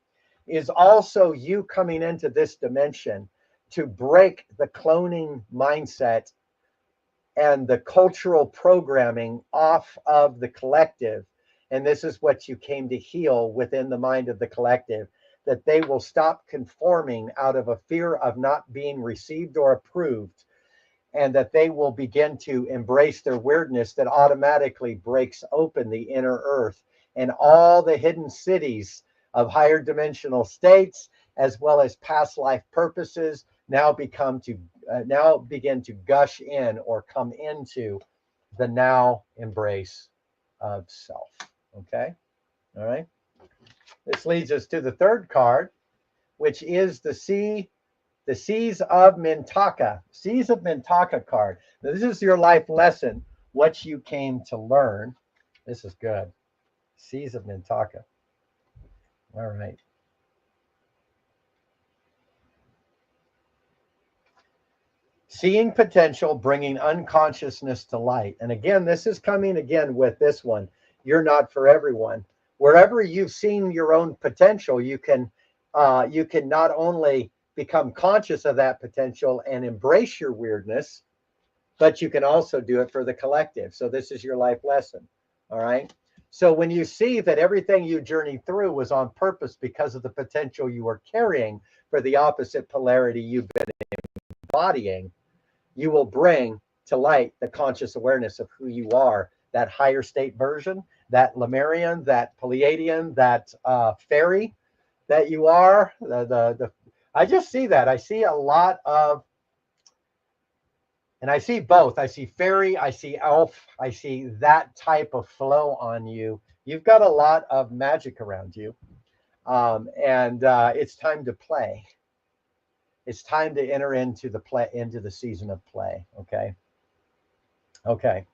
is also you coming into this dimension to break the cloning mindset and the cultural programming off of the collective. And this is what you came to heal within the mind of the collective, that they will stop conforming out of a fear of not being received or approved, and that they will begin to embrace their weirdness that automatically breaks open the inner earth and all the hidden cities of higher dimensional states, as well as past life purposes, now begin to gush in or come into the now embrace of self. Okay. All right. This leads us to the third card, which is the Seas of Mintaka. Seas of Mintaka card. Now, this is your life lesson, what you came to learn. This is good. Seas of Mintaka. All right. Seeing potential, bringing unconsciousness to light. And again, this is coming again with this one. You're not for everyone. Wherever you've seen your own potential, you can not only become conscious of that potential and embrace your weirdness, but you can also do it for the collective. So this is your life lesson. All right. So when you see that everything you journeyed through was on purpose because of the potential you were carrying for the opposite polarity you've been embodying, you will bring to light the conscious awareness of who you are, that higher state version, that Lemurian, that Pleiadian, that fairy that you are. I just see that. I see a lot of, and I see both. I see fairy, I see elf, I see that type of flow on you. You've got a lot of magic around you. And it's time to play. It's time to enter into the season of play. Okay. Okay.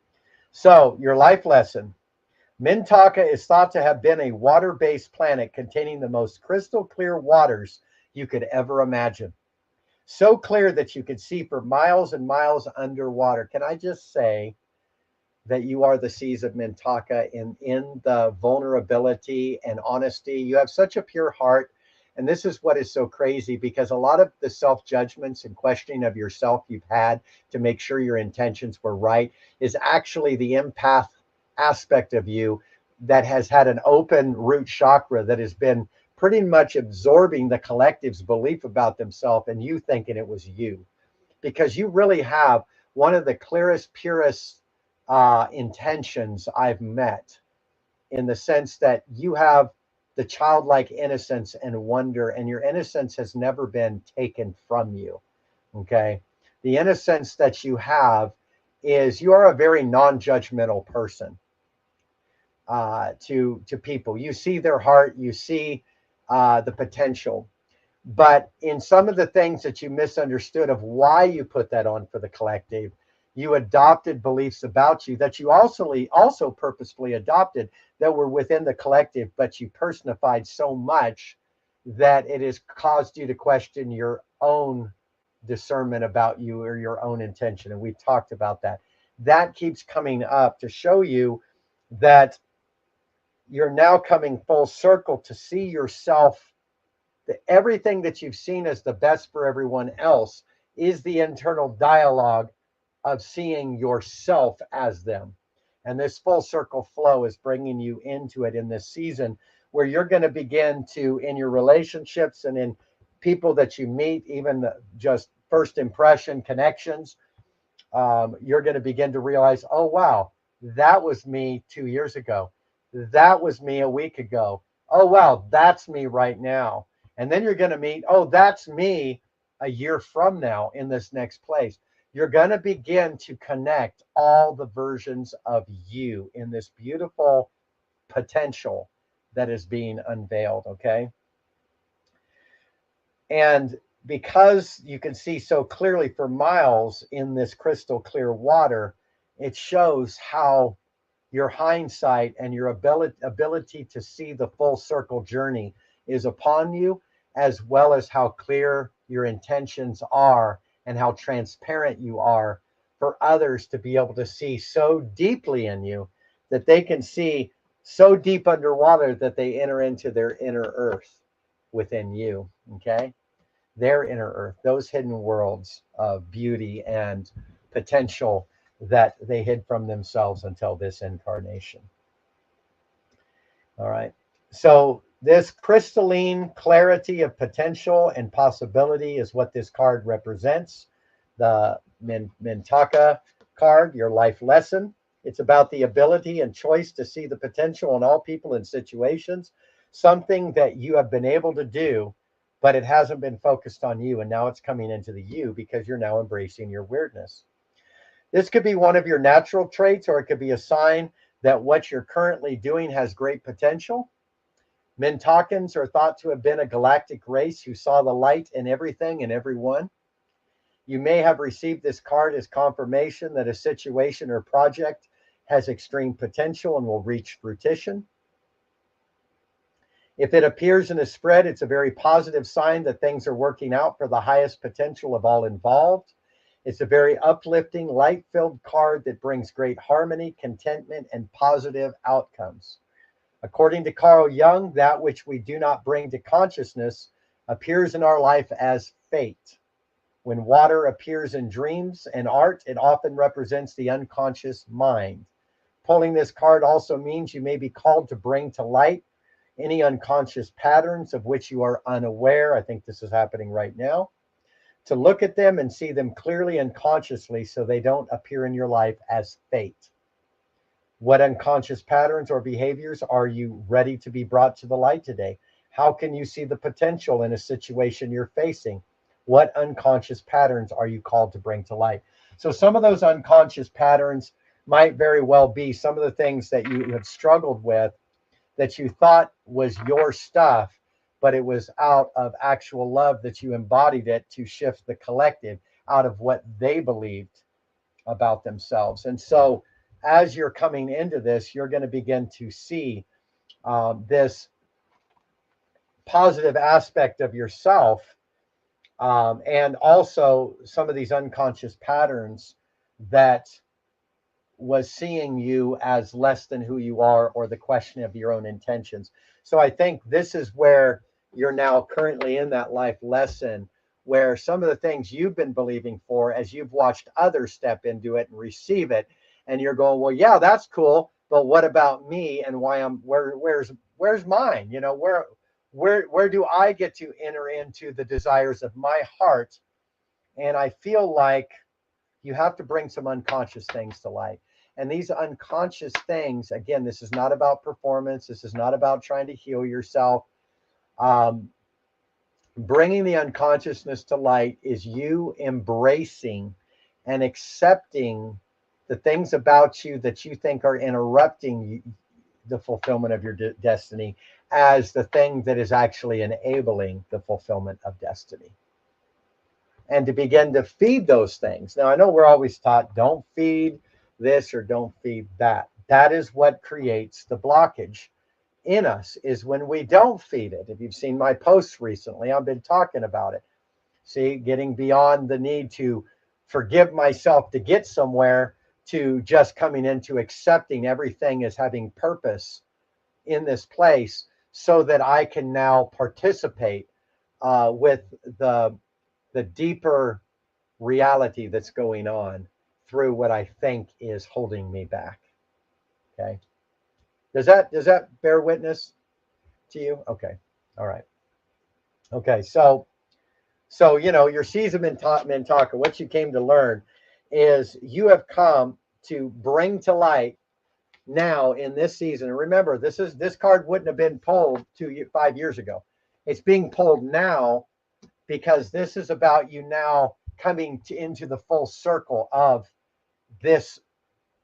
So your life lesson. Mintaka is thought to have been a water-based planet containing the most crystal clear waters you could ever imagine. So clear that you could see for miles and miles underwater. Can I just say that you are the seas of Mintaka in the vulnerability and honesty? You have such a pure heart. And this is what is so crazy, because a lot of the self-judgments and questioning of yourself you've had to make sure your intentions were right is actually the empath aspect of you that has had an open root chakra that has been pretty much absorbing the collective's belief about themselves, and you thinking it was you, because you really have one of the clearest, purest intentions I've met, in the sense that you have the childlike innocence and wonder, and your innocence has never been taken from you. Okay. The innocence that you have is you are a very non-judgmental person to people. You see their heart, you see the potential. But in some of the things that you misunderstood of why you put that on for the collective, you adopted beliefs about you that you also purposefully adopted that were within the collective, but you personified so much that it has caused you to question your own discernment about you or your own intention. And we've talked about that. That keeps coming up to show you that you're now coming full circle to see yourself, that everything that you've seen as the best for everyone else is the internal dialogue of seeing yourself as them. And this full circle flow is bringing you into it in this season where you're going to begin to, in your relationships and in people that you meet, even just first impression connections, you're going to begin to realize, oh, wow, that was me 2 years ago. That was me a week ago. Oh, wow, that's me right now. And then you're going to meet, oh, that's me a year from now in this next place. You're going to begin to connect all the versions of you in this beautiful potential that is being unveiled. Okay. And because you can see so clearly for miles in this crystal clear water, it shows how your hindsight and your ability to see the full circle journey is upon you, as well as how clear your intentions are and how transparent you are for others to be able to see so deeply in you that they can see so deep underwater that they enter into their inner earth within you. Okay. Their inner earth, those hidden worlds of beauty and potential that they hid from themselves until this incarnation. All right. So, this crystalline clarity of potential and possibility is what this card represents. The Mintaka card, your life lesson. It's about the ability and choice to see the potential in all people and situations, something that you have been able to do, but it hasn't been focused on you. And now it's coming into the you because you're now embracing your weirdness. This could be one of your natural traits, or it could be a sign that what you're currently doing has great potential. Mintakans are thought to have been a galactic race who saw the light in everything and everyone. You may have received this card as confirmation that a situation or project has extreme potential and will reach fruition. If it appears in a spread, it's a very positive sign that things are working out for the highest potential of all involved. It's a very uplifting, light-filled card that brings great harmony, contentment, and positive outcomes. According to Carl Jung, that which we do not bring to consciousness appears in our life as fate. When water appears in dreams and art, it often represents the unconscious mind. Pulling this card also means you may be called to bring to light any unconscious patterns of which you are unaware. I think this is happening right now. To look at them and see them clearly and consciously so they don't appear in your life as fate. What unconscious patterns or behaviors are you ready to be brought to the light today? How can you see the potential in a situation you're facing? What unconscious patterns are you called to bring to light? So some of those unconscious patterns might very well be some of the things that you have struggled with that you thought was your stuff, but it was out of actual love that you embodied it to shift the collective out of what they believed about themselves. And so as you're coming into this, you're going to begin to see this positive aspect of yourself, and also some of these unconscious patterns that was seeing you as less than who you are, or the question of your own intentions. So I think this is where you're now currently in that life lesson, where some of the things you've been believing for, as you've watched others step into it and receive it, and you're going, well, yeah, that's cool, but what about me, and why where's mine? You know, where do I get to enter into the desires of my heart? And I feel like you have to bring some unconscious things to light. And these unconscious things, again, this is not about performance. This is not about trying to heal yourself. Bringing the unconsciousness to light is you embracing and accepting the things about you that you think are interrupting the fulfillment of your destiny as the thing that is actually enabling the fulfillment of destiny. And to begin to feed those things. Now, I know we're always taught, don't feed this or don't feed that. That is what creates the blockage in us, is when we don't feed it. If you've seen my posts recently, I've been talking about it. See, getting beyond the need to forgive myself to get somewhere, to just coming into accepting everything as having purpose in this place, so that I can now participate with the deeper reality that's going on through what I think is holding me back. Okay. Does that bear witness to you? Okay. All right. Okay. So your season Mintaka, what you came to learn is you have come to bring to light now in this season. And remember, this card wouldn't have been pulled 5 years ago. It's being pulled now because this is about you now coming into the full circle of this,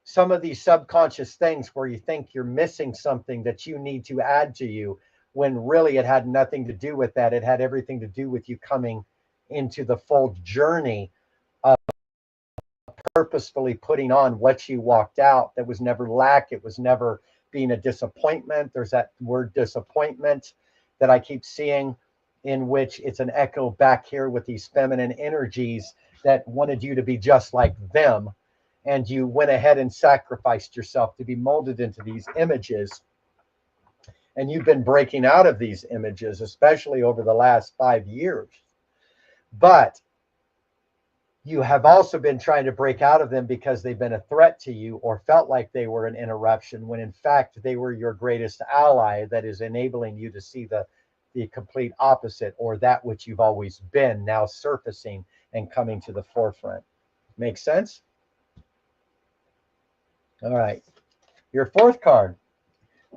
some of these subconscious things where you think you're missing something that you need to add to you, when really it had nothing to do with that. It had everything to do with you coming into the full journey of purposefully putting on what you walked out. That was never lack. It was never being a disappointment. There's that word disappointment that I keep seeing, in which it's an echo back here with these feminine energies that wanted you to be just like them. And you went ahead and sacrificed yourself to be molded into these images. And you've been breaking out of these images, especially over the last 5 years. But you have also been trying to break out of them because they've been a threat to you, or felt like they were an interruption, when in fact they were your greatest ally that is enabling you to see the complete opposite, or that which you've always been, now surfacing and coming to the forefront. Make sense? All right. Your fourth card.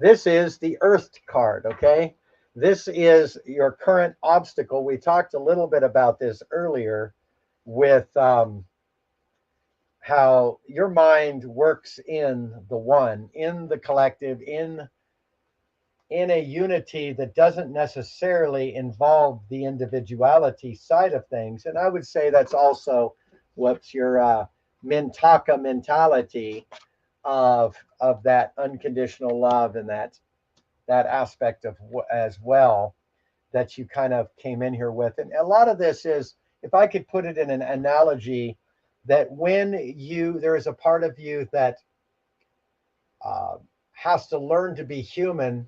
This is the Earth card, okay? This is your current obstacle. We talked a little bit about this earlier with how your mind works in the one, in the collective, in a unity that doesn't necessarily involve the individuality side of things. And I would say that's also what's your Mintaka mentality of that unconditional love, and that aspect of as well, that you kind of came in here with. And a lot of this is, if I could put it in an analogy, that when there is a part of you that has to learn to be human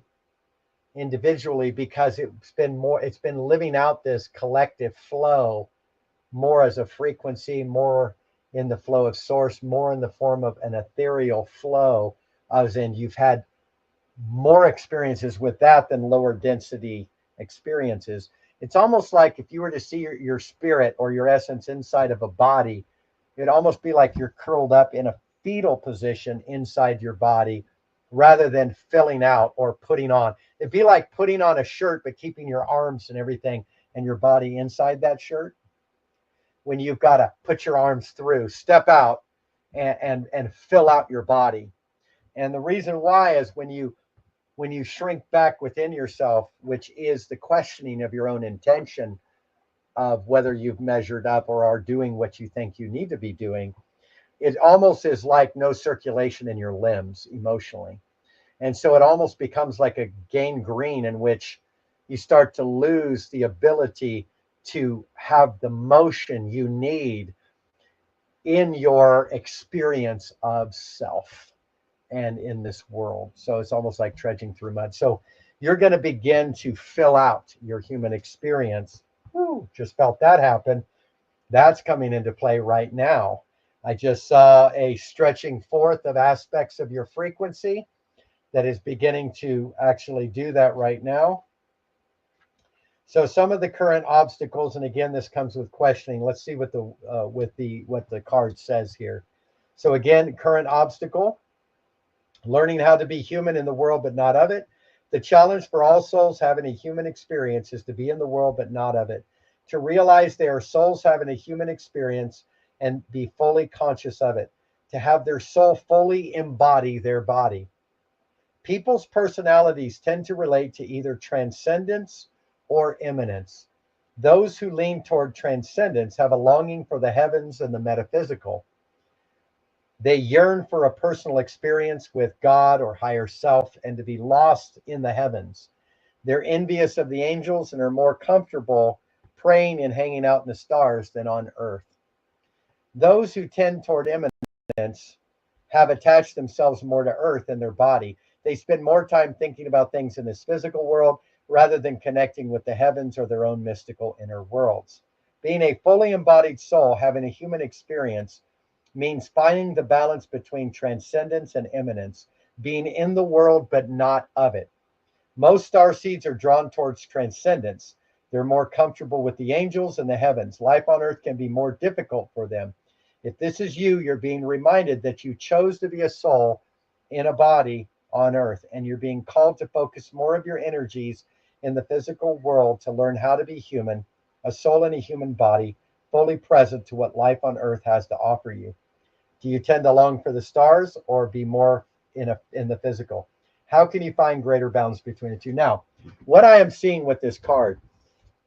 individually, because it's been living out this collective flow more as a frequency, more in the flow of source, more in the form of an ethereal flow, as in you've had more experiences with that than lower density experiences. It's almost like if you were to see your spirit or your essence inside of a body, it'd almost be like you're curled up in a fetal position inside your body, rather than filling out or putting on. It'd be like putting on a shirt but keeping your arms and everything and your body inside that shirt, when you've got to put your arms through, step out, and fill out your body. And the reason why is when you shrink back within yourself, which is the questioning of your own intention of whether you've measured up or are doing what you think you need to be doing, it almost is like no circulation in your limbs emotionally. And so it almost becomes like a gangrene, in which you start to lose the ability to have the motion you need in your experience of self and in this world. So it's almost like trudging through mud. So you're going to begin to fill out your human experience. Woo, just felt that happen. That's coming into play right now. I just saw a stretching forth of aspects of your frequency that is beginning to actually do that right now. So some of the current obstacles, and again, this comes with questioning. Let's see what the card says here. So again, current obstacle: learning how to be human in the world but not of it. The challenge for all souls having a human experience is to be in the world but not of it. To realize they are souls having a human experience and be fully conscious of it. To have their soul fully embody their body. People's personalities tend to relate to either transcendence or immanence. Those who lean toward transcendence have a longing for the heavens and the metaphysical. They yearn for a personal experience with God or higher self, and to be lost in the heavens. They're envious of the angels and are more comfortable praying and hanging out in the stars than on earth. Those who tend toward immanence have attached themselves more to earth and their body. They spend more time thinking about things in this physical world rather than connecting with the heavens or their own mystical inner worlds. Being a fully embodied soul having a human experience means finding the balance between transcendence and immanence, being in the world but not of it. Most star seeds are drawn towards transcendence. They're more comfortable with the angels and the heavens. Life on earth can be more difficult for them. If this is you, you're being reminded that you chose to be a soul in a body on earth, and you're being called to focus more of your energies in the physical world to learn how to be human, a soul in a human body, fully present to what life on earth has to offer you. Do you tend to long for the stars or be more in the physical? How can you find greater balance between the two? Now, what I am seeing with this card,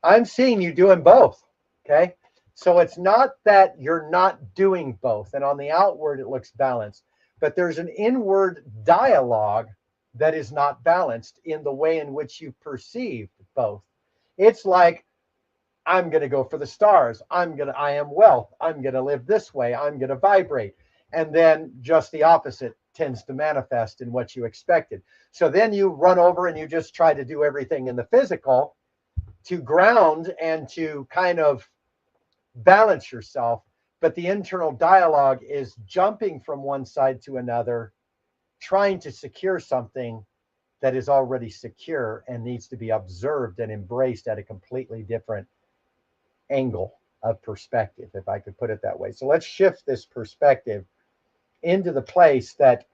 I'm seeing you doing both. Okay. So it's not that you're not doing both. And on the outward, it looks balanced, but there's an inward dialogue that is not balanced in the way in which you perceive both. It's like, I'm going to go for the stars. I am wealth. I'm going to live this way. I'm going to vibrate. And then just the opposite tends to manifest in what you expected. So then you run over and you just try to do everything in the physical to ground and to kind of balance yourself. But the internal dialogue is jumping from one side to another, trying to secure something that is already secure and needs to be observed and embraced at a completely different angle of perspective, if I could put it that way. So let's shift this perspective into the place that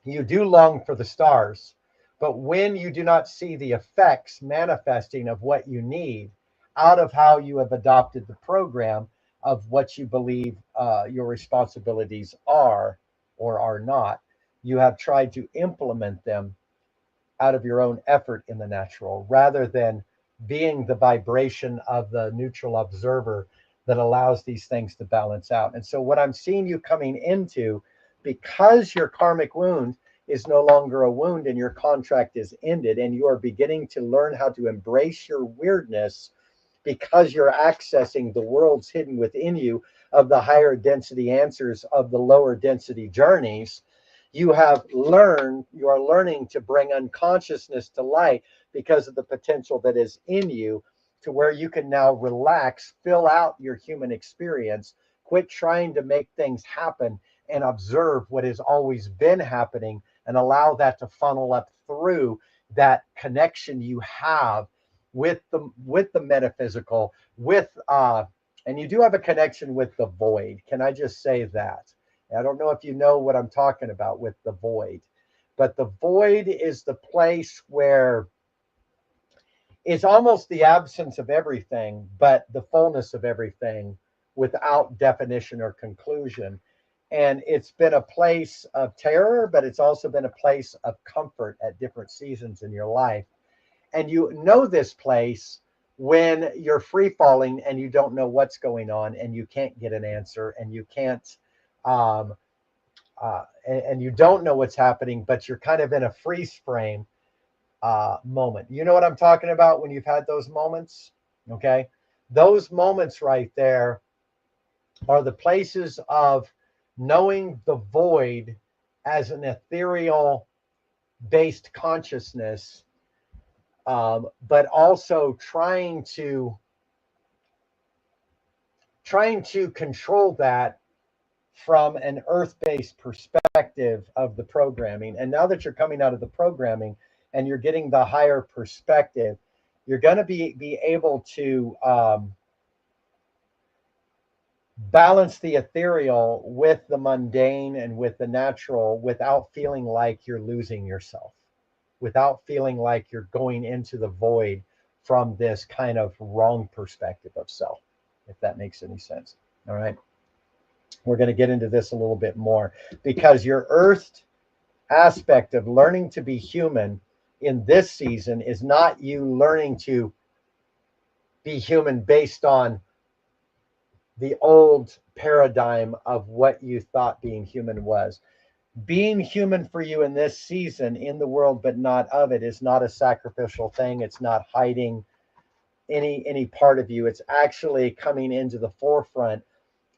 you do long for the stars, but when you do not see the effects manifesting of what you need out of how you have adopted the program of what you believe your responsibilities are or are not, you have tried to implement them out of your own effort in the natural rather than being the vibration of the neutral observer that allows these things to balance out. And so, what I'm seeing you coming into, because your karmic wound is no longer a wound and your contract is ended, and you are beginning to learn how to embrace your weirdness because you're accessing the worlds hidden within you of the higher density answers of the lower density journeys. You are learning to bring unconsciousness to light because of the potential that is in you, to where you can now relax, fill out your human experience, quit trying to make things happen, and observe what has always been happening and allow that to funnel up through that connection you have with the metaphysical, and you do have a connection with the void. Can I just say that? I don't know if you know what I'm talking about with the void, but the void is the place where it's almost the absence of everything, but the fullness of everything without definition or conclusion. And it's been a place of terror, but it's also been a place of comfort at different seasons in your life. And you know this place when you're free falling and you don't know what's going on and you can't get an answer and you can't um, and you don't know what's happening, but you're kind of in a freeze frame moment. You know what I'm talking about when you've had those moments? Okay. Those moments right there are the places of knowing the void as an ethereal based consciousness, but also trying to control that from an earth-based perspective of the programming. And now that you're coming out of the programming and you're getting the higher perspective, you're going to be able to balance the ethereal with the mundane and with the natural without feeling like you're losing yourself, without feeling like you're going into the void from this kind of wrong perspective of self, if that makes any sense. All right. We're going to get into this a little bit more because your earthed aspect of learning to be human in this season is not you learning to be human based on the old paradigm of what you thought being human was. Being human for you in this season in the world but not of it is not a sacrificial thing. It's not hiding any part of you. It's actually coming into the forefront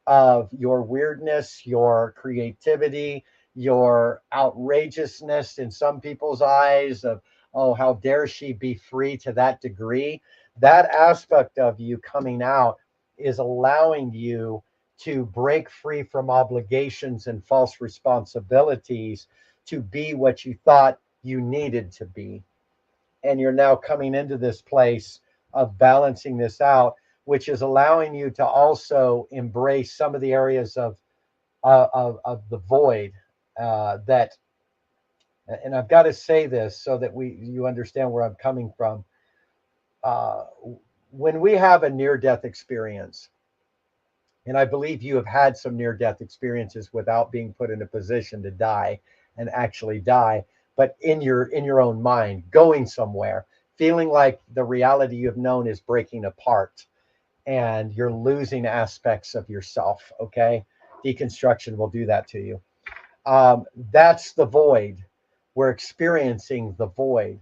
of your weirdness, your creativity, your outrageousness in some people's eyes of, oh, how dare she be free to that degree. That aspect of you coming out is allowing you to break free from obligations and false responsibilities to be what you thought you needed to be. And you're now coming into this place of balancing this out, which is allowing you to also embrace some of the areas of the void that, and I've got to say this so that you understand where I'm coming from. Uh, when we have a near death experience, and I believe you have had some near death experiences without being put in a position to die and actually die, but in your own mind, going somewhere, feeling like the reality you've known is breaking apart and you're losing aspects of yourself. Okay, deconstruction will do that to you. That's the void. We're experiencing the void.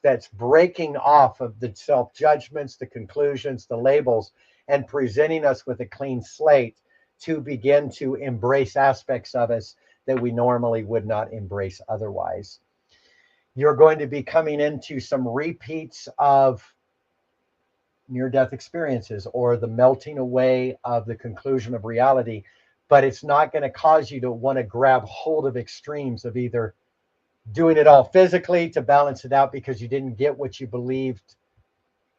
That's breaking off of the self judgments, the conclusions, the labels, and presenting us with a clean slate to begin to embrace aspects of us that we normally would not embrace otherwise. You're going to be coming into some repeats of near death experiences or the melting away of the conclusion of reality, but it's not going to cause you to want to grab hold of extremes of either doing it all physically to balance it out because you didn't get what you believed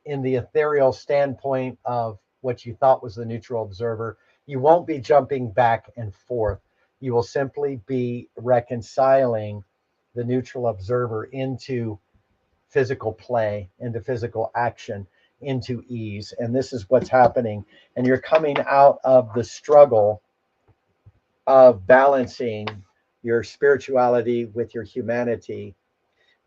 in the ethereal standpoint of what you thought was the neutral observer. You won't be jumping back and forth. You will simply be reconciling the neutral observer into physical play, into physical action, into ease. And this is what's happening. And you're coming out of the struggle of balancing your spirituality with your humanity.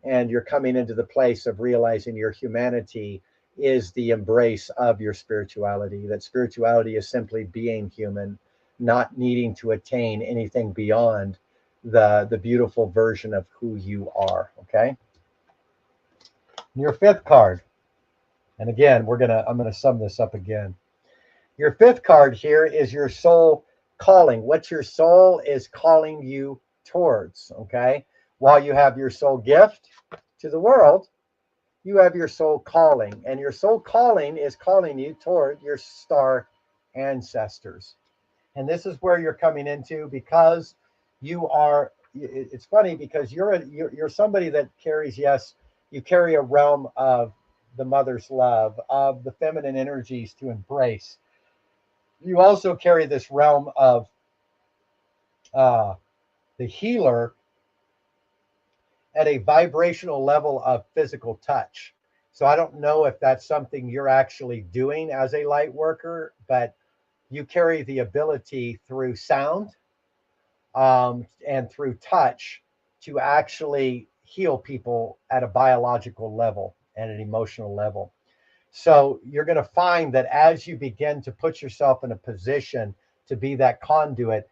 And you're coming into the place of realizing your humanity is the embrace of your spirituality, that spirituality is simply being human, not needing to attain anything beyond the beautiful version of who you are. Okay. Your fifth card, and again, I'm gonna sum this up again. Your fifth card here is your soul calling. What your soul is calling you towards. Okay. While you have your soul gift to the world, you have your soul calling, and your soul calling is calling you toward your star ancestors. And this is where you're coming into because you are. It's funny because you're somebody that carries, yes, you carry a realm of the mother's love, of the feminine energies to embrace. You also carry this realm of uh, the healer at a vibrational level of physical touch. So I don't know if that's something you're actually doing as a light worker, but you carry the ability through sound and through touch to actually heal people at a biological level and an emotional level. So you're going to find that as you begin to put yourself in a position to be that conduit,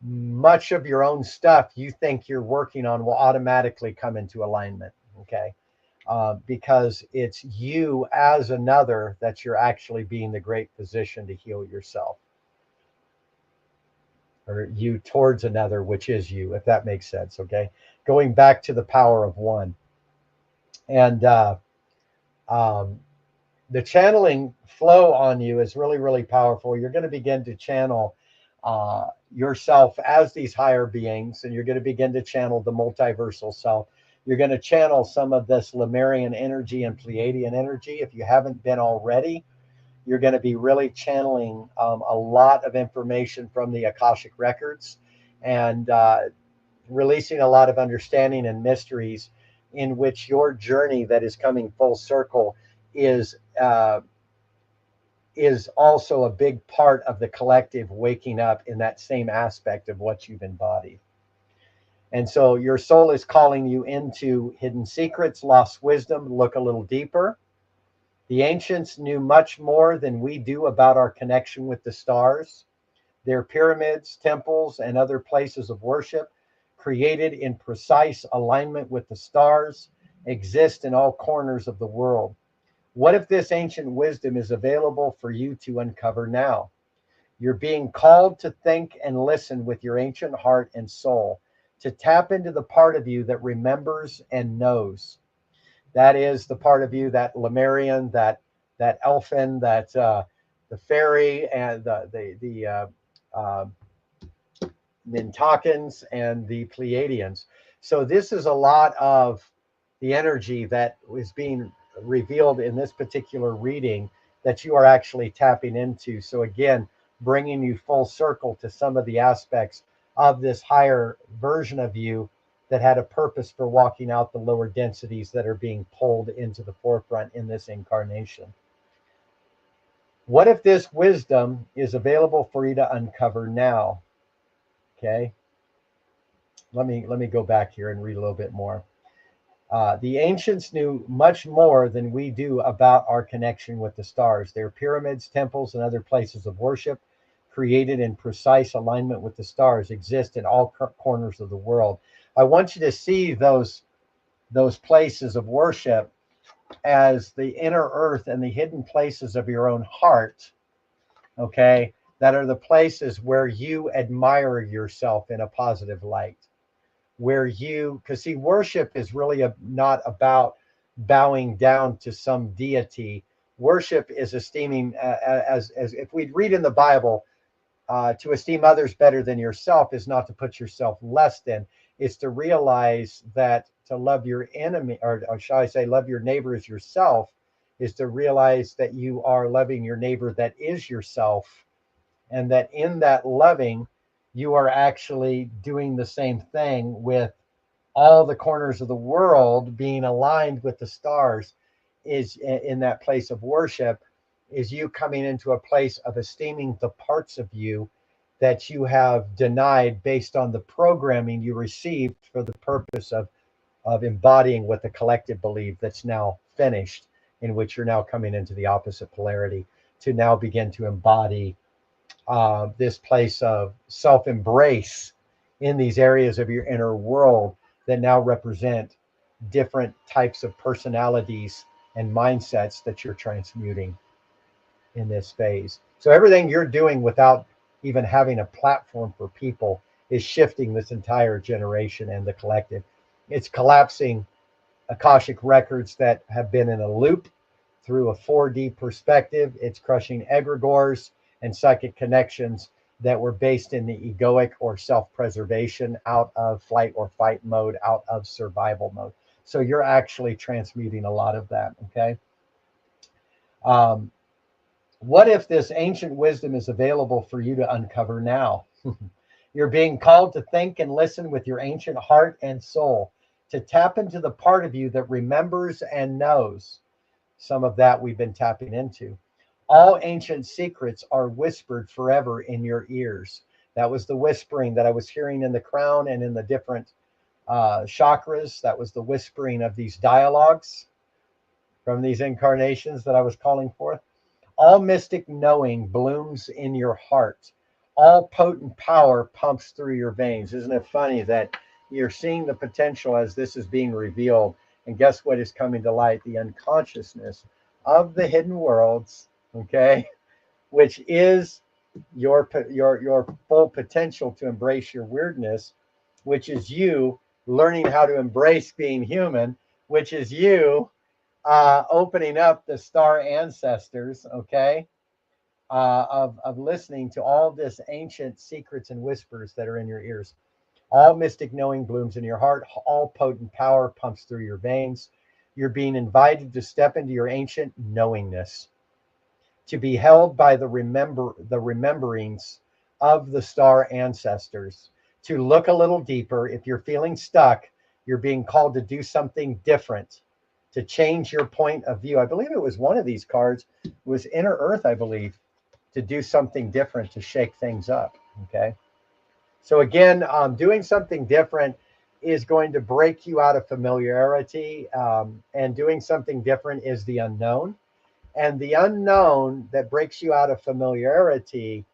much of your own stuff you think you're working on will automatically come into alignment. Okay. Because it's you as another that you're actually being the great physician to heal yourself, or you towards another, which is you, if that makes sense. Okay. Going back to the power of one. And um, the channeling flow on you is really, really powerful. You're going to begin to channel yourself as these higher beings, and you're going to begin to channel the multiversal self. You're going to channel some of this Lemurian energy and Pleiadian energy. If you haven't been already, you're going to be really channeling a lot of information from the Akashic records and releasing a lot of understanding and mysteries in which your journey that is coming full circle is uh, is also a big part of the collective waking up in that same aspect of what you've embodied. And so your soul is calling you into hidden secrets, lost wisdom, look a little deeper. The ancients knew much more than we do about our connection with the stars. Their pyramids, temples, and other places of worship, created in precise alignment with the stars, exist in all corners of the world. What if this ancient wisdom is available for you to uncover now? You're being called to think and listen with your ancient heart and soul, to tap into the part of you that remembers and knows. That is the part of you, that Lemurian, that elfin, that the fairy, and the uh, Mintakans and the Pleiadians. So this is a lot of the energy that is being revealed in this particular reading that you are actually tapping into. So again, bringing you full circle to some of the aspects of this higher version of you that had a purpose for walking out the lower densities that are being pulled into the forefront in this incarnation. What if this wisdom is available for you to uncover now? Okay. Let me go back here and read a little bit more. The ancients knew much more than we do about our connection with the stars. Their pyramids, temples, and other places of worship, created in precise alignment with the stars, exist in all corners of the world. I want you to see those places of worship as the inner earth and the hidden places of your own heart, okay, that are the places where you admire yourself in a positive light, where you, because see, worship is really not about bowing down to some deity. Worship is esteeming, as if we read in the Bible, to esteem others better than yourself is not to put yourself less than. It's to realize that to love your enemy, or shall I say, love your neighbor as yourself, is to realize that you are loving your neighbor that is yourself, and that in that loving, you are actually doing the same thing with all the corners of the world being aligned with the stars. Is in that place of worship, is you coming into a place of esteeming the parts of you that you have denied based on the programming you received for the purpose of embodying what the collective believe that's now finished, in which you're now coming into the opposite polarity to now begin to embody this place of self-embrace in these areas of your inner world that now represent different types of personalities and mindsets that you're transmuting in this phase. So everything you're doing without even having a platform for people is shifting this entire generation and the collective. It's collapsing Akashic records that have been in a loop through a 4D perspective. It's crushing egregores and psychic connections that were based in the egoic or self-preservation, out of flight or fight mode, out of survival mode. So you're actually transmuting a lot of that, okay? What if this ancient wisdom is available for you to uncover now? You're being called to think and listen with your ancient heart and soul, to tap into the part of you that remembers and knows. Some of that we've been tapping into. All ancient secrets are whispered forever in your ears. That was the whispering that I was hearing in the crown and in the different chakras. That was the whispering of these dialogues from these incarnations that I was calling forth. All mystic knowing blooms in your heart. All potent power pumps through your veins. Isn't it funny that you're seeing the potential as this is being revealed? And guess what is coming to light? The unconsciousness of the hidden worlds, okay, which is your full potential to embrace your weirdness, which is you learning how to embrace being human, which is you opening up the star ancestors, okay, of listening to all this ancient secrets and whispers that are in your ears. All mystic knowing blooms in your heart. All potent power pumps through your veins. You're being invited to step into your ancient knowingness, to be held by the rememberings of the star ancestors, to look a little deeper. If you're feeling stuck, you're being called to do something different, to change your point of view. I believe it was one of these cards, it was Inner Earth, I believe, to do something different, to shake things up, okay? So again, doing something different is going to break you out of familiarity, and doing something different is the unknown. And the unknown that breaks you out of familiarity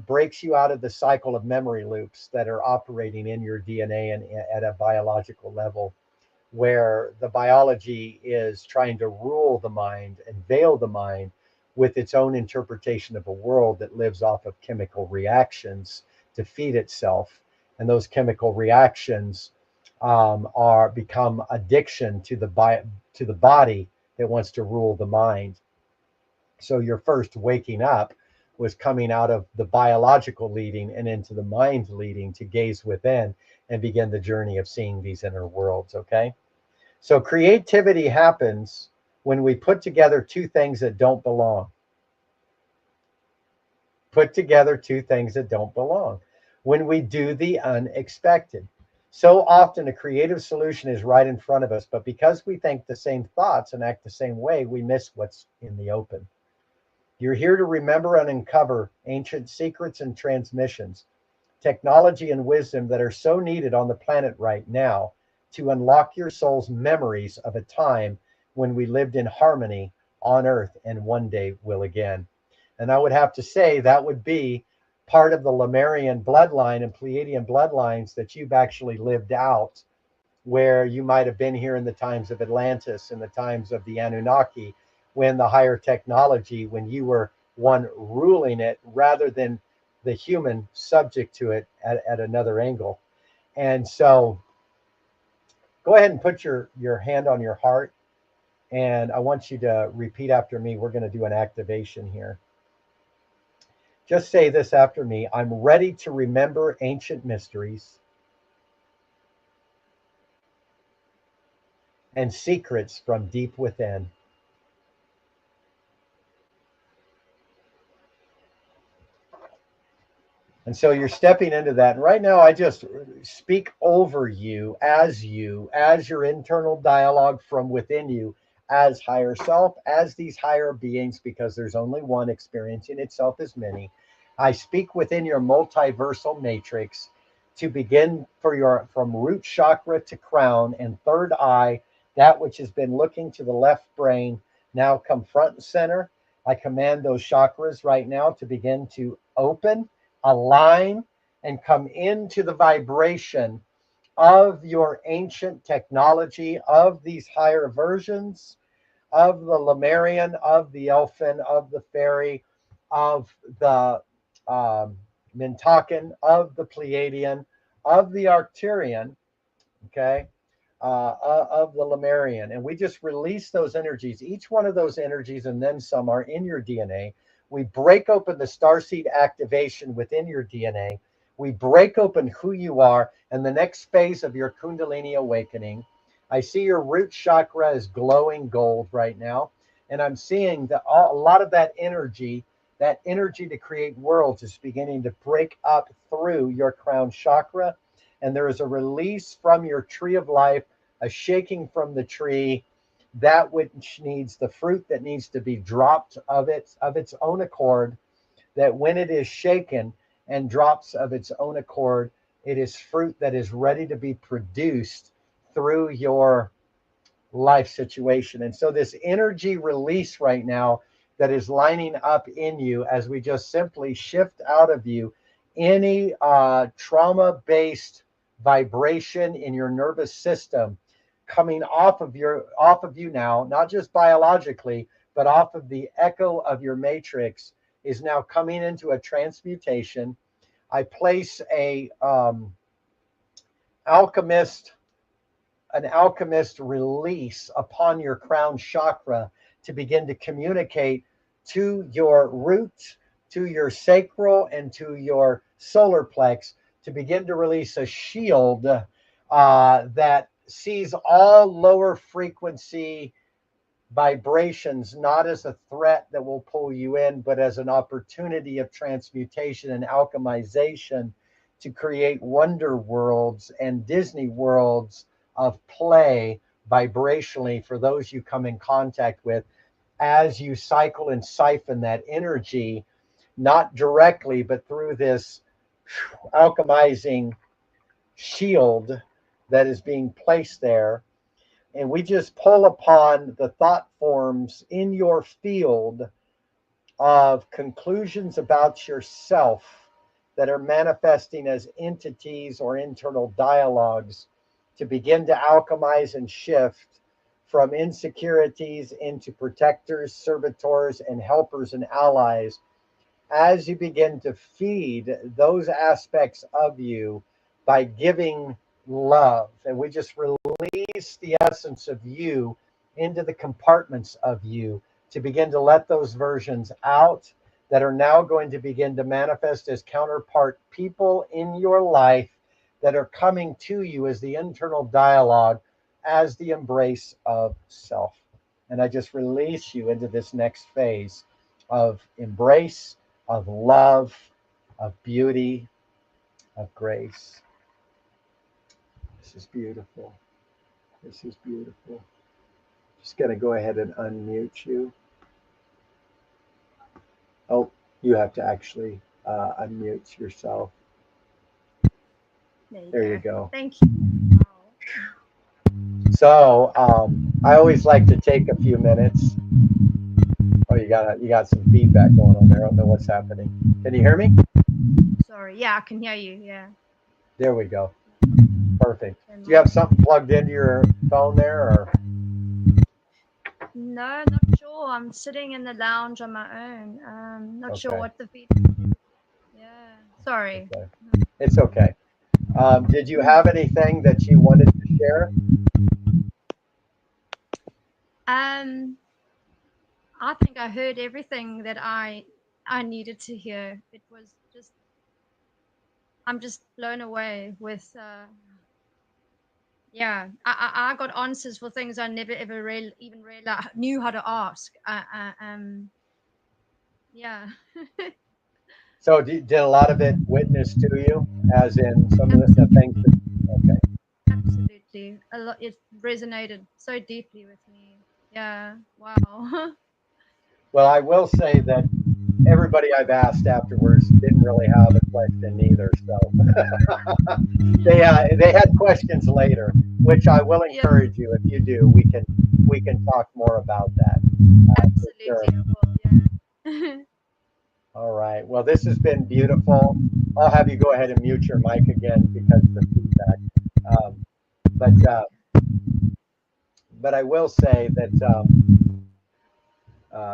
breaks you out of the cycle of memory loops that are operating in your DNA and at a biological level, where the biology is trying to rule the mind and veil the mind with its own interpretation of a world that lives off of chemical reactions to feed itself. And those chemical reactions are become addiction to the body that wants to rule the mind. So you're first waking up was coming out of the biological leading and into the mind leading to gaze within and begin the journey of seeing these inner worlds. Okay. So creativity happens when we put together two things that don't belong. Put together two things that don't belong. When we do the unexpected. So often a creative solution is right in front of us, but because we think the same thoughts and act the same way, we miss what's in the open. You're here to remember and uncover ancient secrets and transmissions, technology and wisdom that are so needed on the planet right now to unlock your soul's memories of a time when we lived in harmony on Earth and one day will again. And I would have to say that would be part of the Lemurian bloodline and Pleiadian bloodlines that you've actually lived out, where you might have been here in the times of Atlantis, in the times of the Anunnaki, when the higher technology, when you were one ruling it rather than the human subject to it at another angle. And so go ahead and put your hand on your heart. And I want you to repeat after me. We're going to do an activation here. Just say this after me. I'm ready to remember ancient mysteries and secrets from deep within. And so you're stepping into that. And right now, I just speak over you, as your internal dialogue from within you, as higher self, as these higher beings, because there's only one experiencing itself as many. I speak within your multiversal matrix to begin for your from root chakra to crown and third eye, that which has been looking to the left brain, now come front and center. I command those chakras right now to begin to open, align, and come into the vibration of your ancient technology, of these higher versions, of the Lemurian, of the Elfin, of the Fairy, of the Mintakan, of the Pleiadian, of the Arcturian, okay, of the Lemurian. And we just release those energies. Each one of those energies and then some are in your DNA. We break open the starseed activation within your DNA. We break open who you are and the next phase of your Kundalini awakening. I see your root chakra is glowing gold right now. And I'm seeing that a lot of that energy to create worlds is beginning to break up through your crown chakra. And there is a release from your tree of life, a shaking from the tree, that which needs the fruit that needs to be dropped of its own accord, that when it is shaken and drops of its own accord, it is fruit that is ready to be produced through your life situation. And so this energy release right now that is lining up in you as we just simply shift out of you any trauma-based vibration in your nervous system coming off of you now, not just biologically, but off of the echo of your matrix is now coming into a transmutation. I place an alchemist release upon your crown chakra to begin to communicate to your root, to your sacral, and to your solar plex to begin to release a shield that sees all lower frequency vibrations not as a threat that will pull you in, but as an opportunity of transmutation and alchemization to create wonder worlds and Disney worlds of play vibrationally for those you come in contact with as you cycle and siphon that energy, not directly, but through this alchemizing shield that is being placed there. And we just pull upon the thought forms in your field of conclusions about yourself that are manifesting as entities or internal dialogues to begin to alchemize and shift from insecurities into protectors, servitors, and helpers and allies as you begin to feed those aspects of you by giving love. And we just release the essence of you into the compartments of you to begin to let those versions out, that are now going to begin to manifest as counterpart people in your life that are coming to you as the internal dialogue, as the embrace of self. And I just release you into this next phase of embrace, of love, of beauty, of grace. This is beautiful. This is beautiful. Just going to go ahead and unmute you. Oh, you have to actually unmute yourself. There you go. Thank you. Wow. So I always like to take a few minutes. Oh, you got some feedback going on there. I don't know what's happening. Can you hear me? Sorry. Yeah, I can hear you. Yeah. There we go. Perfect. Do you have something plugged into your phone there, or? No, not sure. I'm sitting in the lounge on my own. Not sure Okay. what the feedback is. Yeah. Sorry. Okay. It's okay. Did you have anything that you wanted to share? Um, I think I heard everything that I needed to hear. It was just I'm just blown away with yeah. I got answers for things I never ever even realized knew how to ask. Yeah. So did a lot of it witness to you, as in some of the things that, okay. Absolutely. A lot it resonated so deeply with me. Yeah. Wow. Well, I will say that everybody I've asked afterwards didn't really have a question either. So they had questions later, which I will Yeah, encourage you. If you do, we can talk more about that for sure. absolutely. I will. Yeah. All right. Well, this has been beautiful. I'll have you go ahead and mute your mic again because of the feedback. Um, but but I will say that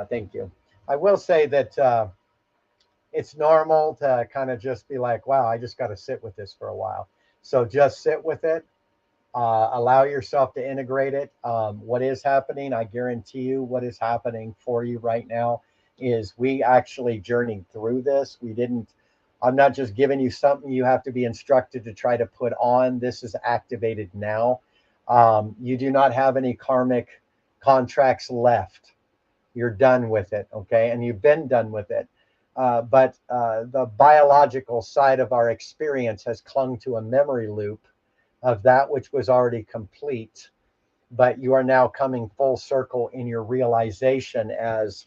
thank you. I will say that it's normal to kind of just be like, wow, I just got to sit with this for a while. So just sit with it. Allow yourself to integrate it. What is happening, I guarantee you, what is happening for you right now is we actually journeyed through this. We didn't, I'm not just giving you something you have to be instructed to try to put on. This is activated now. You do not have any karmic contracts left. You're done with it, okay? And you've been done with it. But the biological side of our experience has clung to a memory loop of that which was already complete, but you are now coming full circle in your realization as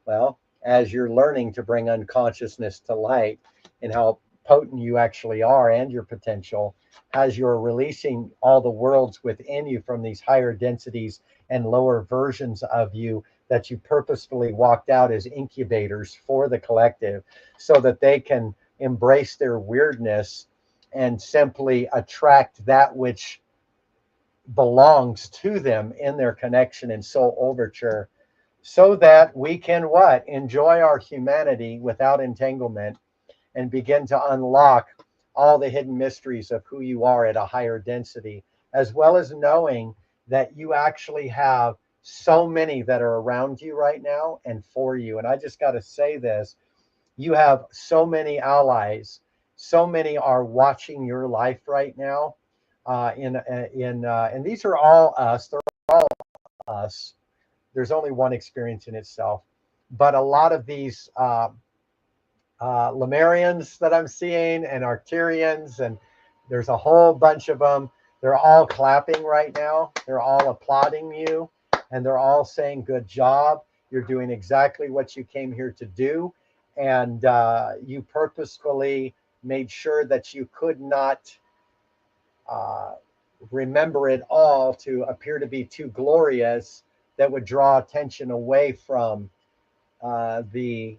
well as you're learning to bring unconsciousness to light and how potent you actually are and your potential as you're releasing all the worlds within you from these higher densities and lower versions of you that you purposefully walked out as incubators for the collective so that they can embrace their weirdness and simply attract that which belongs to them in their connection and soul overture so that we can what enjoy our humanity without entanglement and begin to unlock all the hidden mysteries of who you are at a higher density, as well as knowing that you actually have so many that are around you right now and for you. And I just got to say this, you have so many allies, so many are watching your life right now, and these are all us, they're all us. There's only one experience in itself, but a lot of these Lemurians that I'm seeing and Arcturians, and there's a whole bunch of them. They're all clapping right now. They're all applauding you, and they're all saying, "Good job. You're doing exactly what you came here to do." And you purposefully made sure that you could not uh, remember it all to appear to be too glorious that would draw attention away from the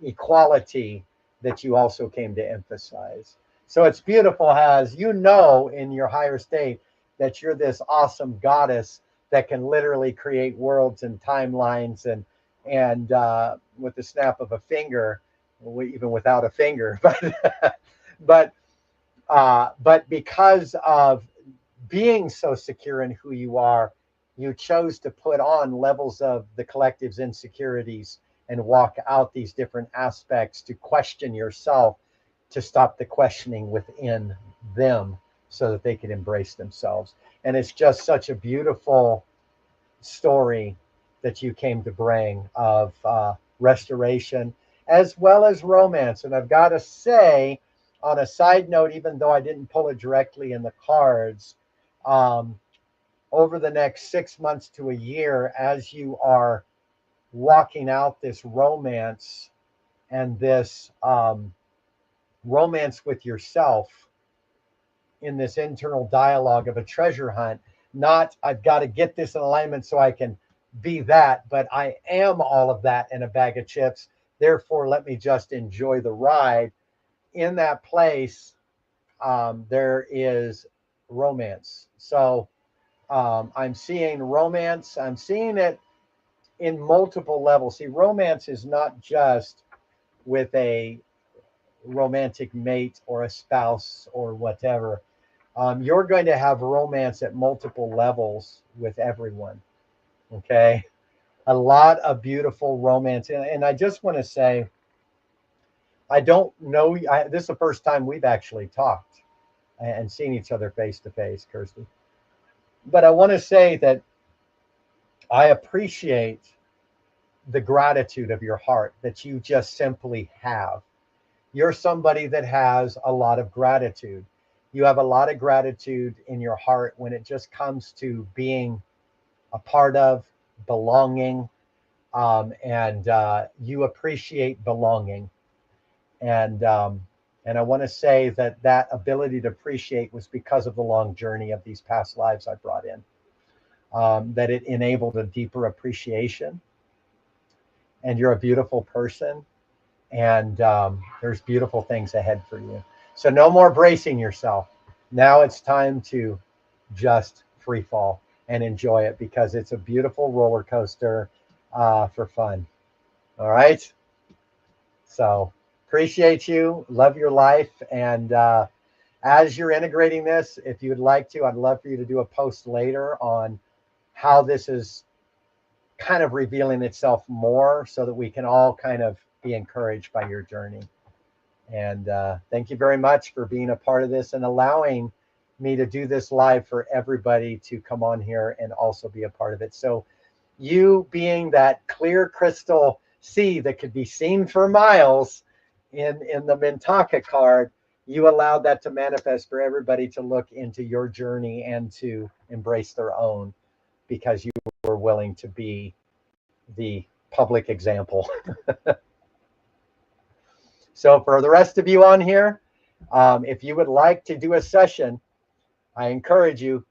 equality that you also came to emphasize. So it's beautiful as you know in your higher state that you're this awesome goddess that can literally create worlds and timelines and with the snap of a finger, even without a finger, but but because of being so secure in who you are, you chose to put on levels of the collective's insecurities and walk out these different aspects to question yourself, to stop the questioning within them so that they can embrace themselves. And it's just such a beautiful story that you came to bring of restoration as well as romance. And I've got to say, on a side note, even though I didn't pull it directly in the cards, um, over the next 6 months to a year, as you are walking out this romance and this romance with yourself in this internal dialogue of a treasure hunt, not I've got to get this in alignment so I can be that, but I am all of that in a bag of chips. Therefore, let me just enjoy the ride. In that place, there is romance. So I'm seeing romance. I'm seeing it in multiple levels. See, romance is not just with a romantic mate or a spouse or whatever. You're going to have romance at multiple levels with everyone. Okay. A lot of beautiful romance. And I just want to say, I don't know. This is the first time we've actually talked and seen each other face to face, Kirsty. But I want to say that I appreciate the gratitude of your heart that you just simply have. You're somebody that has a lot of gratitude. You have a lot of gratitude in your heart when it just comes to being a part of, belonging, and you appreciate belonging. And I want to say that that ability to appreciate was because of the long journey of these past lives I brought in. That it enabled a deeper appreciation. And you're a beautiful person, and there's beautiful things ahead for you. So no more bracing yourself. Now it's time to just free fall and enjoy it, because it's a beautiful roller coaster for fun. All right. So appreciate you. Love your life. And as you're integrating this, if you would like to, I'd love for you to do a post later on how this is kind of revealing itself more, so that we can all kind of be encouraged by your journey. And thank you very much for being a part of this and allowing me to do this live for everybody to come on here and also be a part of it. So you being that clear crystal sea that could be seen for miles in the Mintaka card, you allowed that to manifest for everybody to look into your journey and to embrace their own, because you were willing to be the public example. So for the rest of you on here, if you would like to do a session, I encourage you,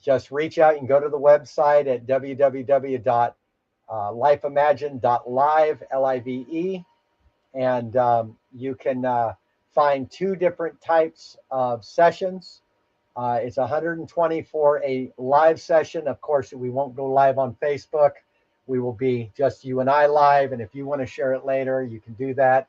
just reach out. You can go to the website at www.lifeimagine.live, Live, and you can find 2 different types of sessions. It's 120 for a live session. Of course, we won't go live on Facebook. We will be just you and I live. And if you want to share it later, you can do that.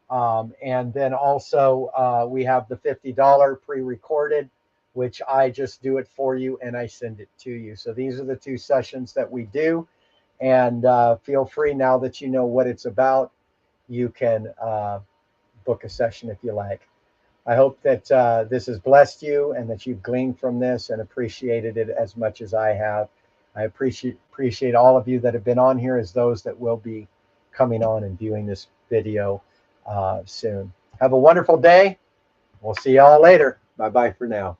And then also we have the $50 pre-recorded, which I just do it for you and I send it to you. So these are the 2 sessions that we do. And feel free, now that you know what it's about, you can book a session if you like. I hope that this has blessed you and that you've gleaned from this and appreciated it as much as I have. I appreciate all of you that have been on here, as those that will be coming on and viewing this video soon. Have a wonderful day. We'll see y'all later. Bye-bye for now.